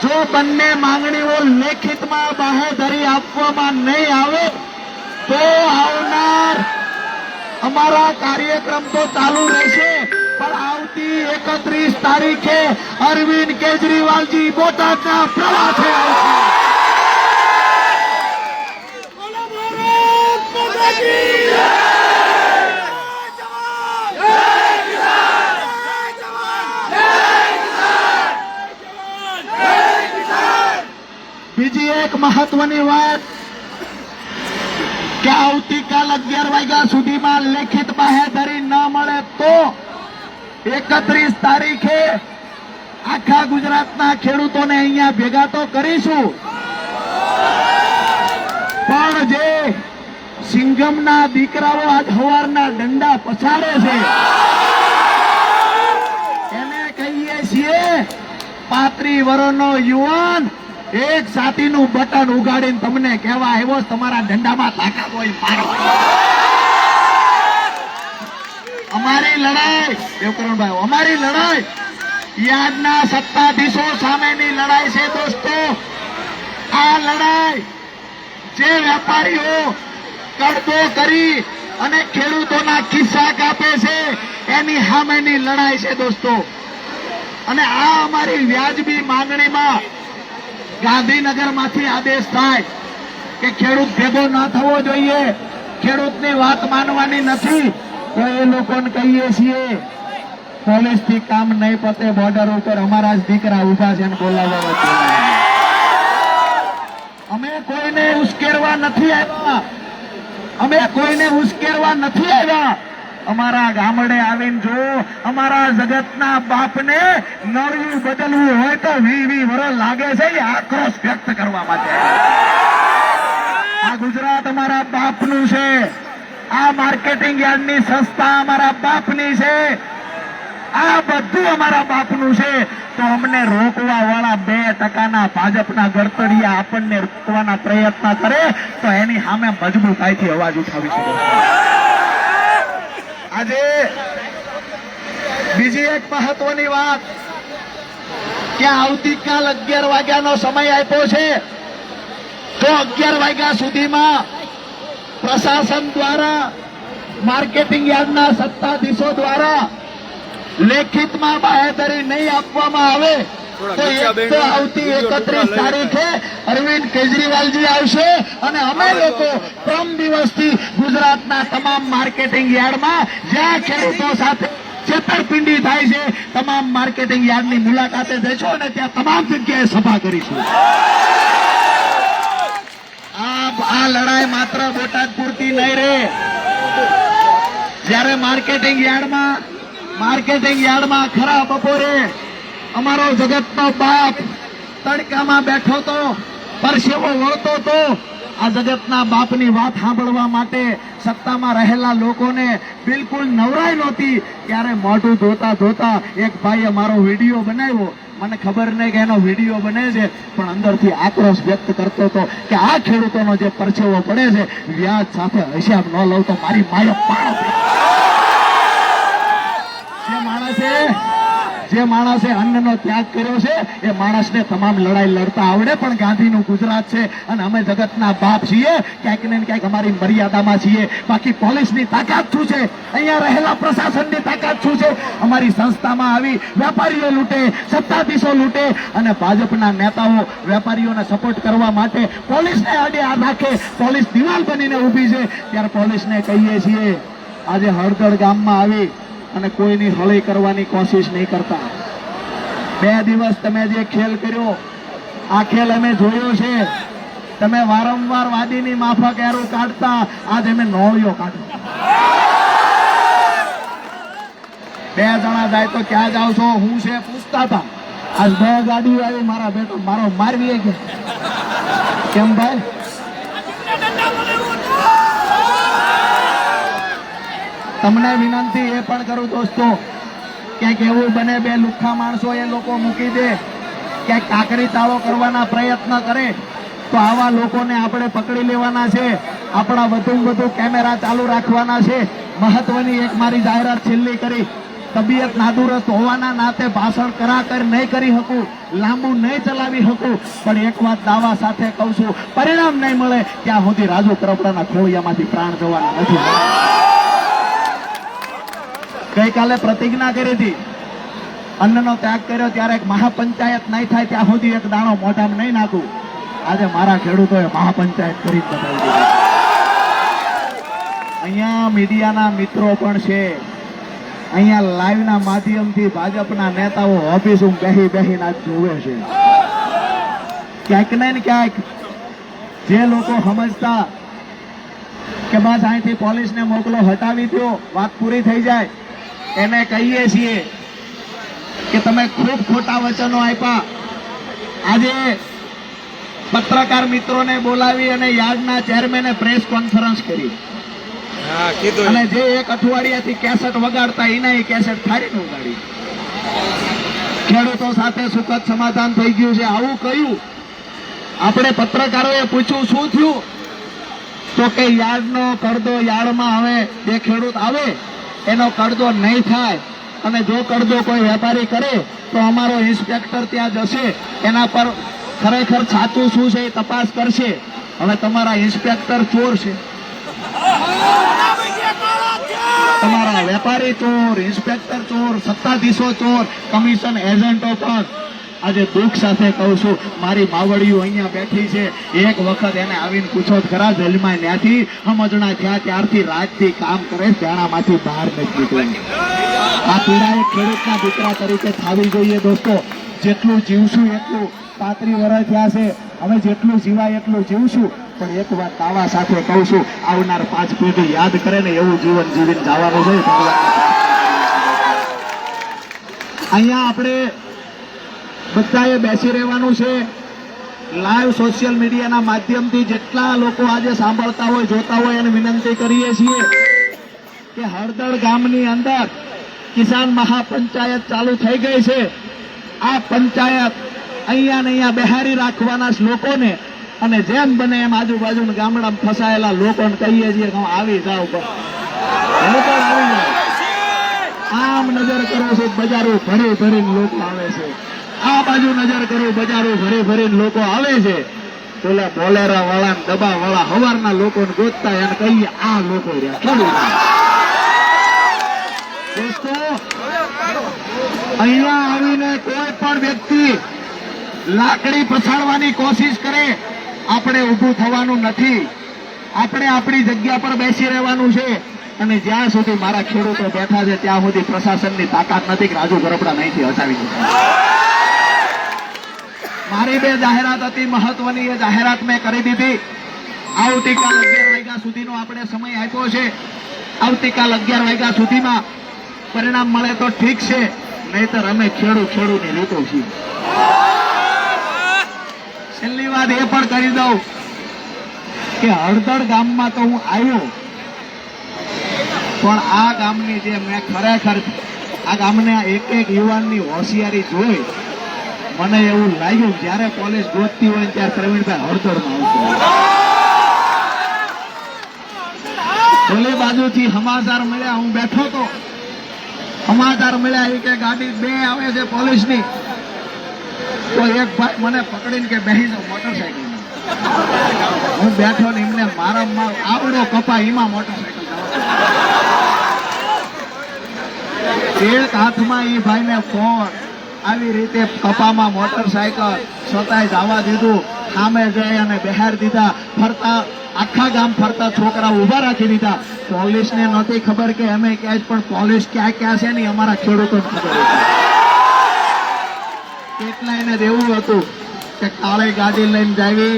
જો બંને માંગણીઓ લેખિતમાં બાહેધરી આપવામાં નહીં આવે તો આવનાર અમારા કાર્યક્રમ તો ચાલુ રહેશે, પણ આવતી 31 તારીખે અરવિંદ કેજરીવાલજી બોટાદના પ્રવાસે આવશે. બીજી એક મહત્વની વાત કે આવતીકાલ 11 વાગ્યા સુધીમાં લેખિત બાહેધરી ન મળે તો 31 તારીખે આખા ગુજરાતના ખેડૂતોને અહીંયા ભેગા તો કરીશું, પણ જે સિંઘમના દીકરાઓ આજ સવારના દંડા પછાડે છે એને કહીએ છીએ 35 વર્ષનો યુવાન એક સાતીનું બટન ઉગાડીને તમને કહેવા આવ્યો, તમારા દંડામાં તાકાત હોય મારો. અમારી લડાઈ દેવકરણભાઈ, અમારી લડાઈ યાર્ડના સત્તાધીશો સામેની લડાઈ છે દોસ્તો. આ લડાઈ જે વેપારીઓ કડબો કરી અને ખેડૂતોના ખિસ્સા કાપે છે એની સામેની લડાઈ છે દોસ્તો. અને આ અમારી વ્યાજબી માંગણીમાં ગાંધીનગરમાંથી આદેશ થાય કે ખેડૂત ભેગો ન થવો જોઈએ, ખેડૂતની વાત માનવાની નથી, તો એ લોકોને કહીએ છીએ પોલીસથી કામ નહીં પતે, બોર્ડર ઉપર અમારા જ દીકરા ઉભા છે અને બોલાવવા. અમે કોઈને ઉશ્કેરવા નથી આવ્યા, અમે કોઈને ઉશ્કેરવા નથી આવ્યા. અમારા ગામડે આવીને જો અમારા જગતના બાપને નળવું બદલવું હોય તો 20 વર્ષ લાગે છે એ આક્રોશ વ્યક્ત કરવા માટે. આ ગુજરાત અમારા બાપનું છે, આ માર્કેટિંગ યાર્ડની સંસ્થા અમારા બાપની છે, આ બધું અમારા બાપનું છે. તો અમને રોકવા વાળા 2% ભાજપના ગરતડિયા આપણને રોકવાના પ્રયત્ન કરે તો એની સામે મજબૂતાઈથી અવાજ ઉઠાવીશું. આજે બીજી એક મહત્વની વાત કે આવતીકાલ 11 વાગ્યાનો સમય આપ્યો છે, તો 11 વાગ્યા સુધીમાં પ્રશાસન દ્વારા, માર્કેટિંગ યાર્ડના સત્તાધીશો દ્વારા લેખિતમાં બાહેધરી નહીં આપવામાં આવે તો એક તો આવતી 31 તારીખે અરવિંદ કેજરીવાલજી આવશે અને અમે લોકો પ્રમ દિવસથી ગુજરાતના તમામ માર્કેટિંગ યાર્ડમાં જ્યાં ખેડૂતો સાથે છેતરપિંડી થાય છે તમામ માર્કેટિંગ યાર્ડની મુલાકાતે જઈશું અને ત્યાં તમામ જગ્યાએ સભા કરીશું. આ લડાઈ માત્ર બોટાદ પૂરતી નહીં રહે. જ્યારે માર્કેટિંગ યાર્ડમાં ખરા બપોરે અમારો જગતનો બાપ તડકામાં બેઠો તો પરસેવો વળતો તો આ જગતના બાપની વાત સાંભળવા માટે સત્તામાં રહેલા લોકોને બિલકુલ નવરાઈ નહોતી. ત્યારે મોઢું ધોતા ધોતા એક ભાઈએ મારો વિડીયો બનાવ્યો. મને ખબર નહીં કે એનો વિડીયો બને છે, પણ અંદરથી આક્રોશ વ્યક્ત કરતો હતો કે આ ખેડૂતોનો જે પરસેવો પડે છે વ્યાજ સાથે હિસાબ ન લઉં તો મારી માએ પાણો. જે માણસે અન્નનો ત્યાગ કર્યો છે એ માણસને તમામ લડાઈ લડતા આવડે, પણ ગાંધીનું ગુજરાત છે અને અમે જગતના બાપ છીએ. ક્યાંક ને ક્યાંક અમારી મર્યાદામાં છીએ. બાકી પોલીસની તાકાત શું છે, અહીંયા રહેલા પ્રશાસનની તાકાત શું છે? અમારી સંસ્થામાં આવી વેપારીઓ લૂંટે, સત્તાધીશો લૂંટે અને ભાજપના નેતાઓ વેપારીઓને સપોર્ટ કરવા માટે પોલીસને આડે આ રાખે. પોલીસ દિવાલ બનીને ઊભી છે. ત્યારે પોલીસને કહીએ છીએ આજે હળદળ ગામમાં આવી અને કોઈની હળી કરવાની કોશિશ નહીં કરતા. 2 દિવસ તમે જે ખેલ કર્યો આ ખેલ અમે જોયો છે. તમે વારંવાર વાદીની માફક એરું કાઢતા, આજ અમે નોળિયો કાઢો. 2 જણા જાય તો ક્યાં જાવ છો, હું છે પૂછતા હતા. આજ 2 ગાડીઓ આવી, મારા બેટો મારો મારવી ગયા. કેમ ભાઈ? તમને વિનંતી એ પણ કરું દોસ્તો, ક્યાંક એવું બને 2 લુખ્ખા માણસો એ લોકો મૂકી દે, ક્યાંક કાકરી તાળો કરવાના પ્રયત્ન કરે તો આવા લોકોને આપણે પકડી લેવાના છે. આપણા વધુ કેમેરા ચાલુ રાખવાના છે. મહત્વની એક મારી જાહેરાત છેલ્લી કરી. તબિયત નાદુરસ્ત હોવાના નાતે ભાષણ નહીં કરી શકું, લાંબુ નહીં ચલાવી શકું, પણ એક વાત દાવા સાથે કહું છું, પરિણામ નહીં મળે ત્યાં સુધી રાજુ કરપડાના ખોળિયામાંથી પ્રાણ જવાના નથી. ગઈકાલે પ્રતિજ્ઞા કરી હતી, અન્નનો ત્યાગ કર્યો ત્યારે એક મહાપંચાયત નહીં થાય ત્યાં સુધી એક દાણો મોઢામાં નહીં નાખું. આજે મારા ખેડૂતોએ મહાપંચાયત કરી બતાવી દીધી. અહીંયા મીડિયાના મિત્રો પણ છે. અહીંયા લાઈવના માધ્યમથી ભાજપના નેતાઓ ઓફિસમાં બેહીને આજ જોવે છે. ક્યાંક ને ક્યાંક જે લોકો સમજતા કે બસ અહીંથી પોલીસને મોકલો, હટાવી દો, વાત પૂરી થઈ જાય, એને કહીએ છીએ કે તમે ખૂબ ખોટા વચનો આપ્યા. આજે પત્રકાર મિત્રોને બોલાવી અને યાર્ડના ચેરમેને પ્રેસ કોન્ફરન્સ કરી અને જે 1 અઠવાડિયાથી કેસેટ વગાડતા એના એ કેસેટ ફાડીને ઉગાડી. ખેડૂતો સાથે સુખદ સમાધાન થઈ ગયું છે. આવું કહ્યું. આપણે પત્રકારોએ પૂછ્યું શું થયું, તો કે યાર્ડનો કડદો યાર્ડમાં હવે જે ખેડૂત આવે એનો કડદો નહીં થાય, અને જો કડદો કોઈ વેપારી કરે તો અમારો ઇન્સ્પેક્ટર ત્યાં જશે, એના પર ખરેખર સાચું શું છે એ તપાસ કરશે. હવે તમારા ઇન્સ્પેક્ટર ચોર છે, તમારા વેપારી ચોર, ઇન્સ્પેક્ટર ચોર, સત્તાધીશો ચોર, કમિશન એજન્ટો પણ. આજે દુઃખ સાથે કહું છું, મારી માવડીઓ અહીંયા બેઠી છે. એક વખત એને આવીને પૂછો ખરા, જેલમાં ત્યાંથી સમજણા થયા ત્યારથી રાજથી કામ કરે, ત્યાંમાંથી બહાર નથી નીકળ્યું. આ પીડા એક ખેડૂતના દીકરા તરીકે થવી જોઈએ દોસ્તો. જેટલું જીવશું એટલું, 35 વર્ષ થયા છે, હવે જેટલું જીવાય એટલું જીવશું. પણ એક વાત દાવા સાથે કહું છું, આવનાર 5 પેઢી યાદ કરે ને એવું જીવન જીવીને જવાનું છે. અહીંયા આપણે બધાએ બેસી રહેવાનું છે. લાઈવ સોશિયલ મીડિયાના માધ્યમથી જેટલા લોકો આજે સાંભળતા હોય, જોતા હોય, એને વિનંતી કરીએ છીએ કે હળદળ ગામની અંદર કિસાન મહાપંચાયત ચાલુ થઈ ગઈ છે. આ પંચાયત અહીંયા બેહારી રાખવાના લોકોને, અને જેમ બને એમ આજુબાજુના ગામડામાં ફસાયેલા લોકોને કહીએ છીએ કે આવી જાઓ, આવી જાય. આમ નજર કરો છો, બજારો ભરીને લોકો આવે છે. આ બાજુ નજર કરો, બજારો ભરીને લોકો આવે છે. પેલા બોલેરા વાળા, ડબ્બા વાળા હવારના લોકોને ગોતતા એને કહીએ આ લોકો રહ્યા. દોસ્તો અહીંયા આવીને કોઈ પણ વ્યક્તિ લાકડી પછાડવાની કોશિશ કરે, આપણે ઊભું થવાનું નથી. આપણે આપણી જગ્યા પર બેસી રહેવાનું છે. અને જ્યાં સુધી મારા ખેડૂતો બેઠા છે ત્યાં સુધી પ્રશાસનની તાકાત નથી કે રાજુ ગરબડા અહીંથી હટાવી દે. મારી 2 જાહેરાત હતી મહત્વની, એ જાહેરાત મેં કરી દીધી. આવતીકાલ 11 વાગ્યા સુધીનો આપણે સમય આપ્યો છે. આવતીકાલ 11 વાગ્યા સુધીમાં પરિણામ મળે તો ઠીક છે, નહીતર અમે ખેડૂની રીતો છીએ. છેલ્લી વાત એ પણ કરી દઉં કે હળદળ ગામમાં તો હું આવ્યો, પણ આ ગામની જે મેં ખરેખર આ ગામના એક યુવાનની હોશિયારી જોઈ, મને એવું લાગ્યું જ્યારે પોલીસ ગોતતી હોય ત્યારે પ્રવીણભાઈ હળદળમાં આવશે. ઓલી બાજુથી સમાચાર મળ્યા, હું બેઠો તો સમાચાર મળ્યા એ કે ગાડી 2 આવે છે પોલીસની, તો એક ભાઈ મને પકડીને કે બેસી જાઓ મોટરસાયકલ. હું બેઠો ને એમને મારા આવડો કપા એમાં મોટરસાયકલ એક હાથમાં એ ભાઈને ફોન, આવી રીતે કપામાં મોટરસાયકલ, છતાંય જવા દીધું. સામે જઈ અને બહાર દીધા. ફરતા આખા ગામ ફરતા છોકરા ઉભા રાખી દીધા. પોલીસને નહોતી ખબર કે અમે ક્યાં જ, પણ પોલીસ ક્યાં ક્યાં છે ને અમારા ખેડૂતોને ખબર હતી. કેટલાયને એવું હતું કે કાળી ગાડી લઈને જાવી,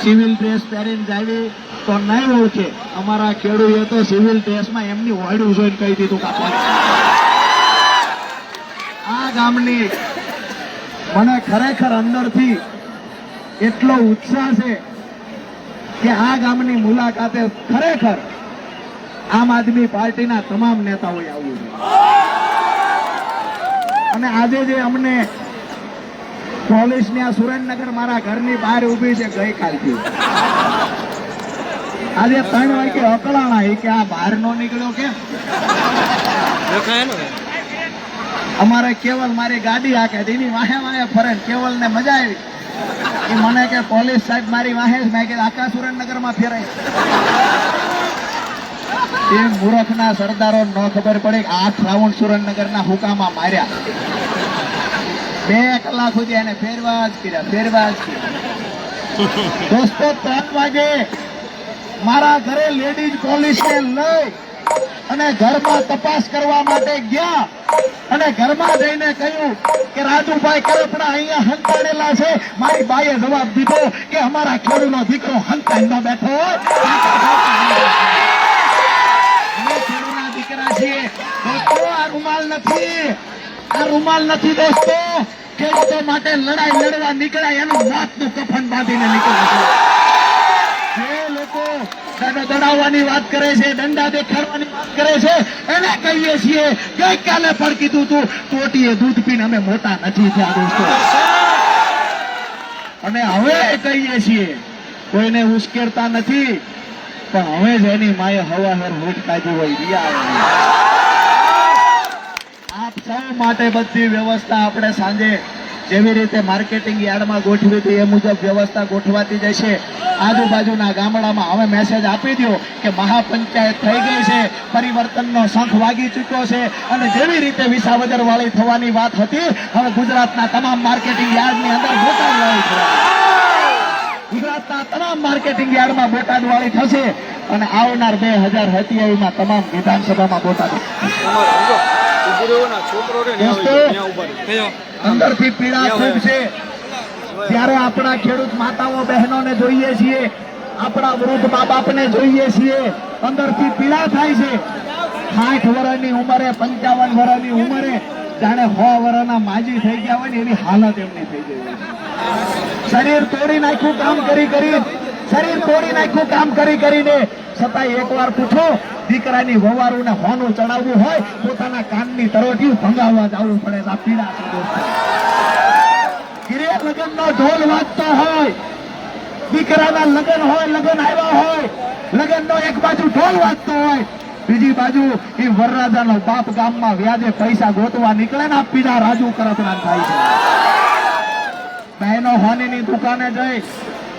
સિવિલ ડ્રેસ પહેરીને જાવી તો નહીં ઓળખે. અમારા ખેડૂતે તો સિવિલ ડ્રેસમાં એમની વાડું જોઈને કહી દીધું કે આ ગામની મને ખરેખર અંદરથી એટલો ઉત્સાહ છે કે આ ગામની મુલાકાતે ખરેખર આમ આદમી પાર્ટીના તમામ નેતાઓએ આવવું છે. અને આજે જે અમને પોલીસની આ સુરેન્દ્રનગર મારા ઘરની બહાર ઉભી છે ગઈકાલથી, આજે 3 વાગે અકળાણા એ કે આ બહાર નો નીકળ્યો કેમ? અમારે કેવલ મારી ગાડી હાકે એની વાહે ફરે, કેવલ ને મજા આવી. એ મને કે પોલીસ સાહેબ મારી વાહે જ, મેં કે આખા સુરેન્દ્રનગરમાં ફેરાય. એ મૂર્ખના સરદારો ન ખબર પડે 8 રાઉન્ડ સુરેન્દ્રનગરના હુકામાં માર્યા. 2 કલાક સુધી એને ફેરવા જ કર્યા. દોસ્તો 3 વાગે મારા ઘરે લેડીઝ પોલીસને લઈ અને ઘરમાં તપાસ કરવા માટે ગયા અને ઘરમાં જઈને કહ્યું કે રાજુભાઈ કરપડા અહીંયા હંતાડેલા છે. મારી બાઈએ જવાબ દીધો કે અમારા ખેડૂતનો દીકરો હંતાઈને બેઠો હોય. અમે ખેડૂતના દીકરા છીએ દોસ્તો. આ રૂમાલ નથી દોસ્તો. ખેડૂતો માટે લડાઈ લડવા નીકળ્યા એનું મોતનું કફન બાંધીને નીકળ્યા છે. જે લોકો દડાવવાની વાત કરે છે, દંડા દેખાડવાની વાત કરે છે, એને કહીએ છીએ ગઈકાલે પણ કીધું તું ટોટીએ દૂધ પીને અમે મોટા નથી થયા દોસ્તો. અને હવે કહીએ છીએ કોઈને ઉશ્કેરતા નથી, પણ હવે જ એની માએ હવાહર હોઠ કાઢી હોય રિયા. આપ સૌ માટે બધી વ્યવસ્થા આપણે સાંજે જેવી રીતે માર્કેટિંગ યાર્ડમાં ગોઠવી હતી એ મુજબ વ્યવસ્થા ગોઠવાતી જશે. આજુબાજુના ગામડામાં હવે મેસેજ આપી દો કે મહાપંચાયત થઈ ગઈ છે, પરિવર્તનનો શંખ વાગી ચૂક્યો છે. અને જેવી રીતે વિસાવદર વાળી થવાની વાત હતી, હવે ગુજરાતના તમામ માર્કેટિંગ યાર્ડની અંદર બોટાદ વાળી થવાની. ગુજરાતના તમામ માર્કેટિંગ યાર્ડમાં બોટાદ વાળી થશે અને આવનાર 2027માં તમામ વિધાનસભામાં બોટાદ. અંદરથી પીડા ખૂબ છે. ત્યારે આપણા ખેડૂત માતાઓ બહેનોને જોઈએ છીએ, આપણા વૃદ્ધ મા બાપને જોઈએ છીએ, અંદરથી પીડા થાય છે. 60 વર્ષની ઉંમરે, 55 વર્ષની ઉંમરે જાણે 100 વર્ષના માજી થઈ ગયા હોય ને એવી હાલત એમની થઈ ગઈ. શરીર તોડી નાખ્યું કામ કરી કરીને છતાં એકવાર પૂછો, દીકરાની વવારું ને હોનું ચડાવવું હોય, પોતાના કાનની તરોટિયું ભંગાવવા જવું પડે. આ પીડા છે દોસ્તો. લગ્નનો ઢોલ વાગતો હોય, દીકરાના લગ્ન હોય, લગ્ન આવ્યા હોય, લગ્નનો એક બાજુ ઢોલ વાગતો હોય, બીજી બાજુ એ વરરાજાનો બાપ ગામમાં વ્યાજે પૈસા ગોતવા નીકળે ને આ પીડા રાજુ કરપડા થાય છે. બહેનો હોનીની દુકાને જઈ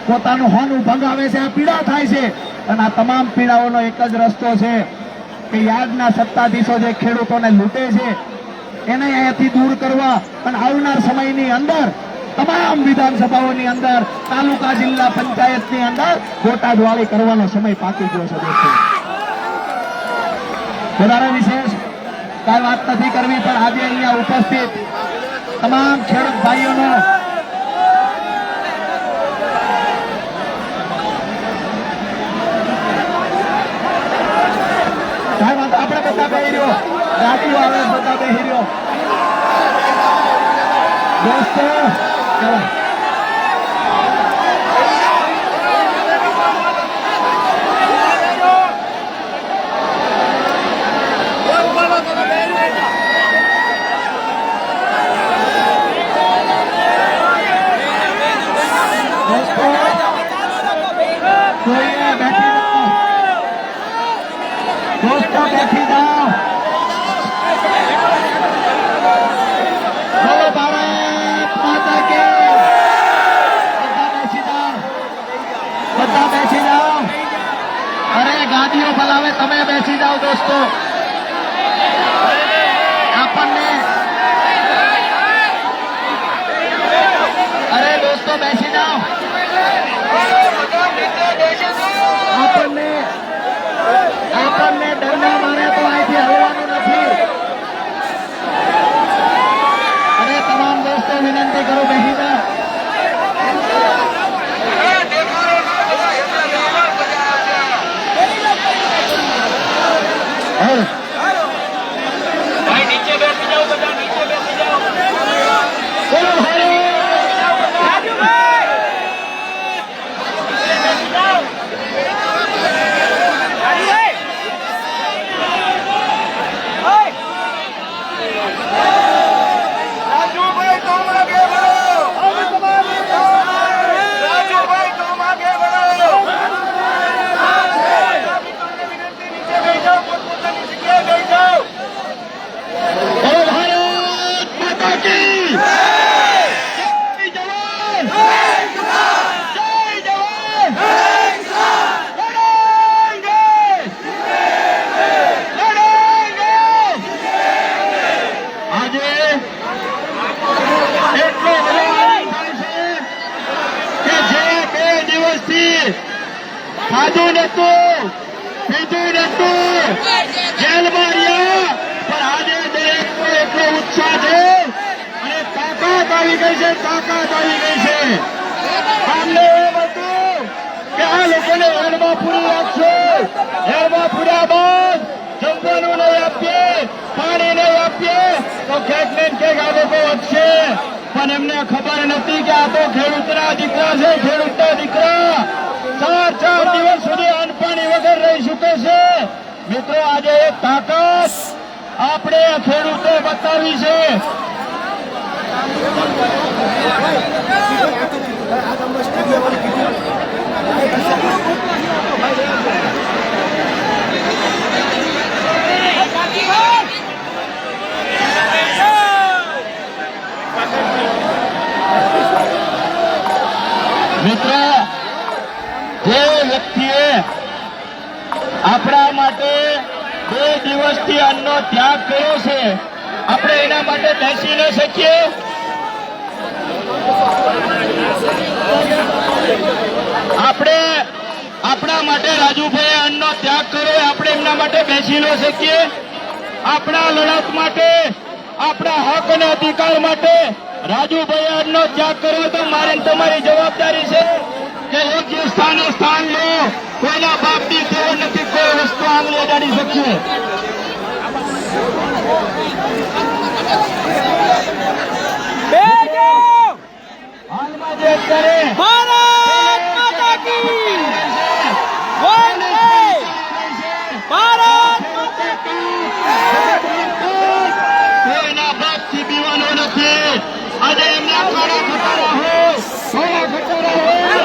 પોતાનું હોનું ભંગાવે છે, આ પીડા થાય છે. અને આ તમામ પીડાઓનો એક જ રસ્તો છે કે યાર્ડના સત્તાધીશો જે ખેડૂતોને લૂંટે છે એને અહીંયાથી દૂર કરવા અને આવનાર સમયની અંદર તમામ વિધાનસભાઓની અંદર તાલુકા જિલ્લા પંચાયતની અંદર બોટાદવાળી કરવાનો સમય પાકી ગયો છે દોસ્તો. વધારે વિશેષ કાંઈ વાત નથી કરવી, પણ આજે અહીંયા ઉપસ્થિત તમામ ખેડૂત ભાઈઓનો આપણે બધા બેહી રહ્યો, ગાડીઓ આવે બધા બેહી રહ્યો દોસ્તો. दोस्तों बैठी जाओ, बोलो भारत माता के, બધા બેસી જાઓ. અરે ગાડીઓ બોલાવે, તમે બેસી જાઓ દોસ્તો. આપણને અરે દોસ્તો બેસી જાઓ. આપણને ડરના મારે તો અહીંથી હલવાનું નથી. અને તમામ દોસ્તો વિનંતી કરું બેસી જાઓ. નીચે બેસી જાઓ, બધા નીચે બેસી જાઓ. ખાધું નતું, પીધું નતું, જેલમાં રહ્યા, પણ આજે દરેકનો એટલો ઉત્સાહ છે અને તાકાત આવી ગઈ છે, તાકાત આવી ગઈ છે. અમને એમ હતું કે આ લોકોને હેડમાં પૂરી રાખશો, હેડમાં પૂર્યા બાદ જમવાનું નહીં આપીએ, પાણી નહીં આપીએ તો ક્યાંક ને ક્યાંક આ લોકો વધશે. પણ એમને ખબર નથી કે આ તો ખેડૂતના દીકરા છે, ખેડૂતના દીકરા 4 દિવસ સુધી અન્ન પાણી વગર રહી શકે છે. મિત્રો આજે એક તાકાત આપણે ખેડૂતો બતાવી છે. મિત્રો જે વ્યક્તિએ આપણા માટે 2 દિવસથી અન્નનો ત્યાગ કર્યો છે, આપણે એના માટે બેસી ન શકીએ. આપણે આપણા માટે રાજુભાઈ અન્નનો ત્યાગ કર્યો, આપણે એમના માટે બેસી ન શકીએ. આપણા લડત માટે, આપણા હક અને અધિકાર માટે રાજુભાઈ અન્નનો ત્યાગ કર્યો. તો મારે તમારી જવાબદારી છે કે યોગ્ય સ્થાને સ્થાન લો. કોઈના બાપની સેવા નથી, કોઈ વસ્તુ આંગળી અડાડી શકશે. હાલમાં જે અત્યારે ભારત માતા કી વંદે ભારત માતા કી. કોઈના બાપથી પીવાનો નથી. આજે એમના કાળા ખટારા હોય, કાળા ખટારા હોય.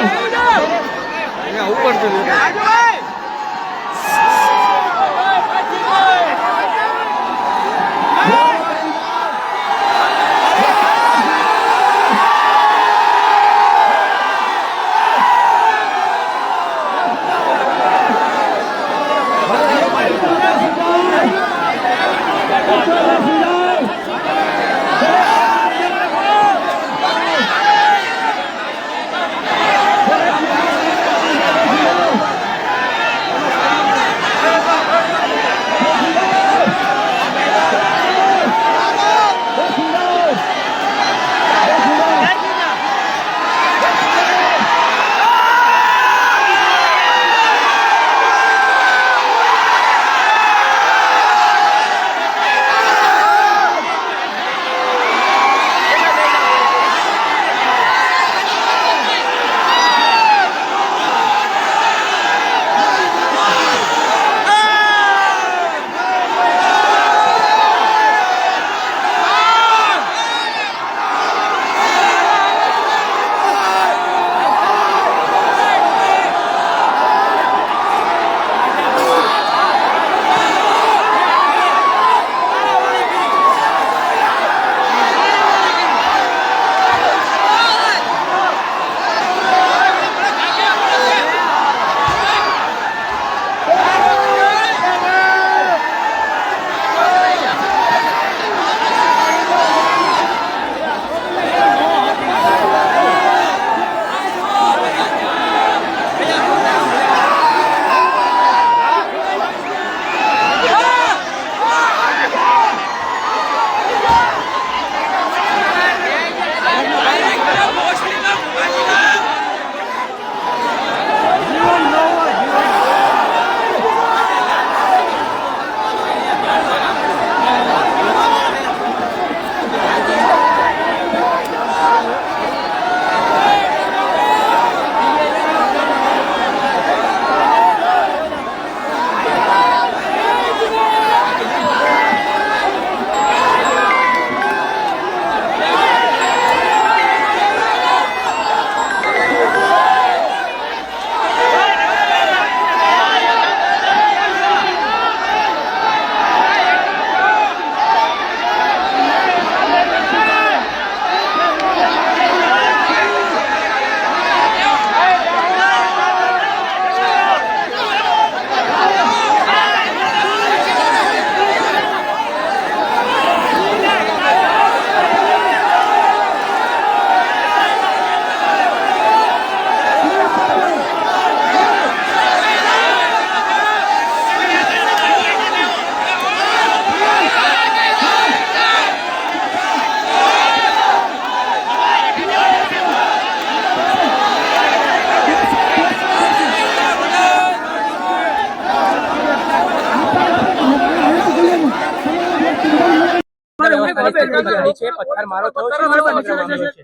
જાણી છે પથ્થરમારો થયો છે શું સમગ્ર મામલો છે?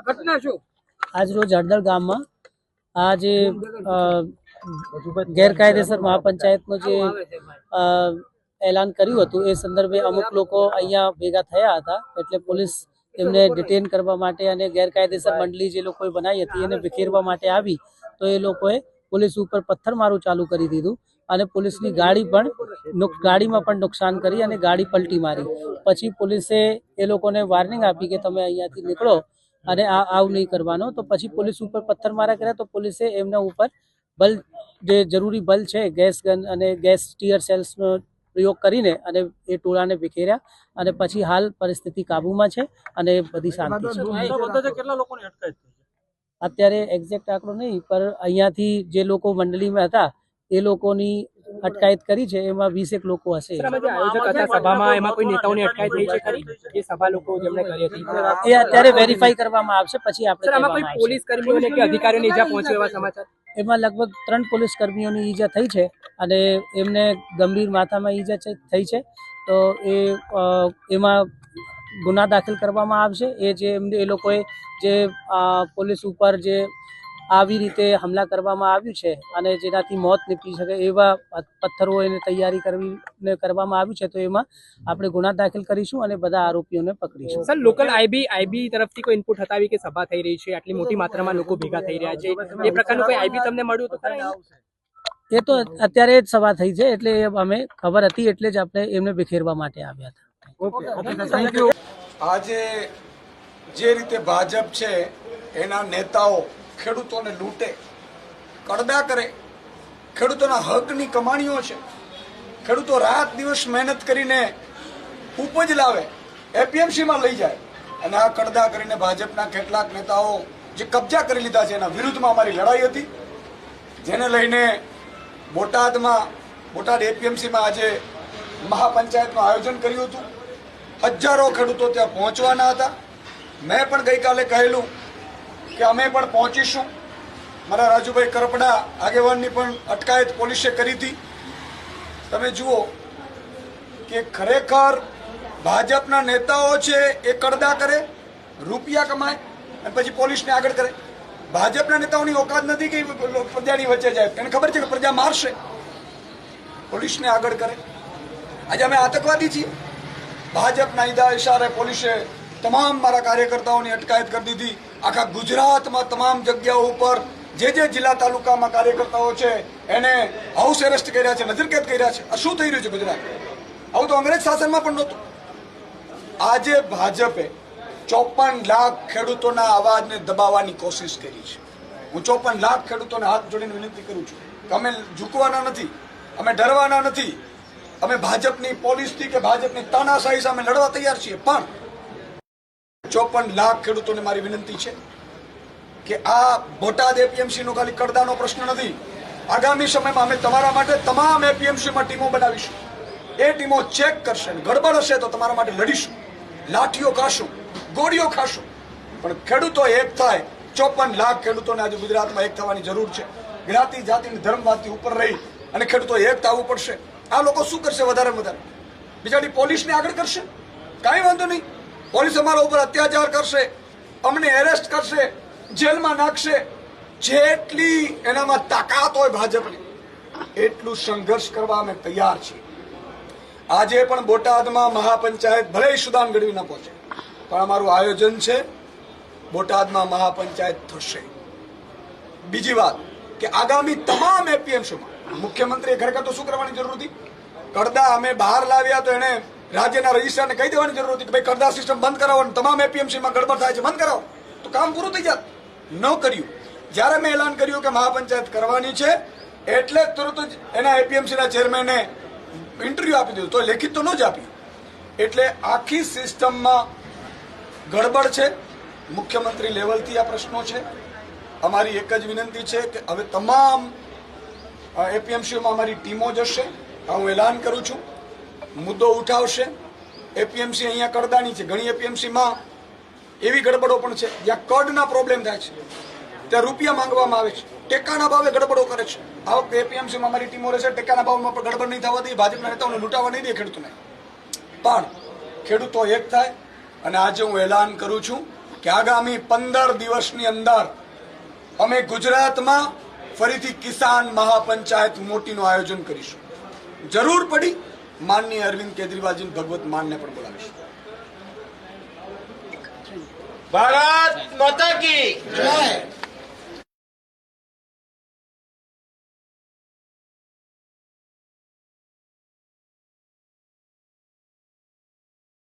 ઘટના શું? આજ રોજ હળદળ ગામમાં આ જે ગેરકાયદેસર મહાપંચાયતનું જે એલાન કર્યું હતું એ સંદર્ભે અમુક લોકો અહીંયા ભેગા થયા હતા, એટલે પોલીસ એમને ડિટેન કરવા માટે અને ગેરકાયદેસર મંડળી જે લોકોએ બનાવી હતી એને વિખેરવા માટે આવી તો એ લોકોએ પોલીસ ઉપર પથ્થરમારું ચાલુ કરી દીધું અને પોલીસની ગાડીમાં પણ નુકસાન કરી અને ગાડી પલટી મારી. પછી પોલીસે એ લોકોને વોર્નિંગ આપી કે તમે અહીંયાથી નીકળો અને આવું નહીં કરવાનો. તો પછી પોલીસ ઉપર પથ્થરમારા કર્યા તો પોલીસે એમના ઉપર બલ જે જરૂરી બલ છે ગેસ ગન અને ગેસ ટીયર સેલ્સનો પ્રયોગ કરીને અને એ ટોળાને વિખેર્યા અને પછી હાલ પરિસ્થિતિ કાબૂમાં છે અને બધી શાંતિ છે. અત્યારે એક્ઝેક્ટ આંકડો નહીં, પણ અહીંયાથી જે લોકો મંડળીમાં હતા એ લોકોની અટકાયત કરી છે, એમાં 20 લોકો હશે. સભામાં એમાં કોઈ નેતાઓની અટકાયત થઈ છે ખરી? એ સભા લોકો જેમણે કરી હતી એ અત્યારે વેરીફાઈ કરવામાં આવશે, પછી આપણે કોઈ પોલીસ કર્મીઓને કે અધિકારીઓને ઈજા પહોંચે એવા સમાચાર? એમાં લગભગ 3 પોલીસ કર્મીઓની ઈજા થઈ છે અને એમને ગંભીર માથામાં ઈજા થઈ છે. તો એમાં ગુના દાખલ કરવામાં આવશે. એ લોકોએ જે પોલીસ ઉપર જે આવી રીતે હમલા કરવામાં આવ્યું છે અને જેનાથી મોત નીપજી શકે એવા પથ્થરો એને તૈયારી કરવામાં આવ્યું છે, તો એમાં આપણે ગુના દાખલ કરીશું અને બધા આરોપીઓને પકડીશું. સર, લોકલ આઈબી તરફથી કોઈ ઇનપુટ હતાવી કે સભા થઈ રહી છે, આટલી મોટી માત્રામાં લોકો ભેગા થઈ રહ્યા છે, એ પ્રકારનું કોઈ આઈબી તમને મળ્યું તો ખરા? એ તો અત્યારે જ સભા થઈ છે, એટલે અમે ખબર હતી એટલે જ આપણે એમને વિખેરવા માટે આવ્યા હતા. આજે જે રીતે ભાજપ છે એના નેતાઓ ખેડૂતોને લૂંટે, કડદા કરે, ખેડૂતોના હકની કમાણીઓ છે, ખેડૂતો રાત દિવસ મહેનત કરીને ઉપજ લાવે, એપીએમસીમાં લઈ જાય અને આ કડદા કરીને ભાજપના કેટલાક નેતાઓ જે કબજા કરી લીધા છે એના વિરુદ્ધમાં અમારી લડાઈ હતી, જેને લઈને બોટાદ એપીએમસીમાં આજે મહાપંચાયતનું આયોજન કર્યું હતું. હજારો ખેડૂતો ત્યાં પહોંચવાના હતા. મેં પણ ગઈકાલે કહેલું કે અમે પણ પહોંચીશું. મારા રાજુભાઈ કરપડા આગેવાનની પણ અટકાયત પોલીસે કરી હતી. તમે જુઓ કે ખરેખર ભાજપના નેતાઓ છે એ કડદા કરે, રૂપિયા કમાય અને પછી પોલીસને આગળ કરે. ભાજપના નેતાઓની ઓકાત નથી કે પ્રજાની વચ્ચે જાય, એને ખબર છે કે પ્રજા મારશે, પોલીસને આગળ કરે. આજે અમે આતંકવાદી છીએ. ભાજપના ઈદા ઇશારે પોલીસે તમામ મારા કાર્યકર્તાઓની અટકાયત કરી દીધી. આખા ગુજરાતમાં તમામ જગ્યાઓ ઉપર જે જિલ્લા તાલુકામાં કાર્યકર્તાઓ છે એને હાઉસ એરેસ્ટ કર્યા છે, નજરકેદ કર્યા છે. આ શું થઈ રહ્યું છે ગુજરાત? આવું તો અંગ્રેજ શાસનમાં પણ નહોતું. આજે ભાજપે 54 લાખ ખેડૂતોના અવાજને દબાવવાની કોશિશ કરી છે. હું 54 લાખ ખેડૂતોને હાથ જોડીને વિનંતી કરું છું કે અમે ઝૂકવાના નથી, અમે ડરવાના નથી, અમે ભાજપની પોલીસથી કે ભાજપની તાનાશાહી સામે લડવા તૈયાર છીએ. પણ 54 લાખ ખેડૂતોને મારી વિનંતી છે કે આ બોટાદ એપીએમસીનો ખાલી કડદાનો પ્રશ્ન નથી. આગામી સમયમાં અમે તમારા માટે તમામ એપીએમસીમાં ટીમો બનાવીશું. એ ટીમો ચેક કરશે, ગડબડ હશે તો તમારા માટે લડીશું, લાઠીઓ ખાશું, ગોળીઓ ખાશું. પણ ખેડૂતો એક થાય. 54 લાખ ખેડૂતોને આજે ગુજરાતમાં એક થવાની જરૂર છે. જ્ઞાતિ જાતિ ધર્મવાદથી ઉપર રહી અને ખેડૂતો એક થવું પડશે. આ લોકો શું કરશે? વધારે વધારે બિચારી પોલીસને આગળ કરશે. કાંઈ વાંધો નહીં, પોલીસ અમારા ઉપર અત્યાચાર કરશે, અમને એરેસ્ટ કરશે, જેલમાં નાખશે. જેટલી એનામાં તાકાત હોય ભાજપની એટલું સંઘર્ષ કરવા અમે તૈયાર છીએ. આજે પણ બોટાદમાં મહાપંચાયત ભલે સુદાન ગઢવી ન પહોંચે, પણ અમારું આયોજન છે બોટાદમાં મહાપંચાયત થશે. બીજી વાત કે આગામી તમામ એપીએમસીમાં મુખ્યમંત્રીએ ખરેખર તો શું કરવાની જરૂર હતી? કડદા અમે બહાર લાવ્યા તો એને રાજ્યના રજિસ્ટ્રારને કહી દેવાની જરૂર હતી કે ભાઈ કડદા સિસ્ટમ બંધ કરાવો, તમામ એપીએમસીમાં ગડબડ થાય છે બંધ કરાવો, તો કામ પૂરું થઈ જાત. ન કર્યું. જ્યારે મેં એલાન કર્યું કે મહાપંચાયત કરવાની છે એટલે તરત જ એના એપીએમસીના ચેરમેને ઇન્ટરવ્યુ આપી દીધું, તો લેખિત તો ન જ આપ્યું. એટલે આખી સિસ્ટમમાં ગડબડ છે. મુખ્યમંત્રી લેવલથી આ પ્રશ્નો છે. અમારી એક જ વિનંતી છે કે હવે તમામ એપીએમસીઓમાં અમારી ટીમો જશે. હું એલાન કરું છું, મુદ્દો ઉઠાવશે. એપીએમસી અહીંયા કડદાની છે. ઘણી એપીએમસીમાં એવી ગડબડો પણ છે જ્યાં કડના પ્રોબ્લેમ થાય છે, ત્યાં રૂપિયા માંગવામાં આવે છે, ટેકાના ભાવે ગડબડો કરે છે. આ વખતે એપીએમસીમાં અમારી ટીમો રહેશે. ટેકાના ભાવમાં પણ ગડબડ નહીં થવા દે, ભાજપના નેતાઓને લૂંટાવા નહીં દે ખેડૂતોને. પણ ખેડૂતો એક થાય અને આજે હું એલાન કરું છું કે આગામી 15 દિવસની અંદર અમે ગુજરાતમાં ફરીથી કિસાન મહાપંચાયત મોટીનું આયોજન કરીશું. જરૂર પડી માનનીય અરવિંદ કેજરીવાલજી ભગવત માનને પણ બોલાવીશું. ભારત માતા કી જય.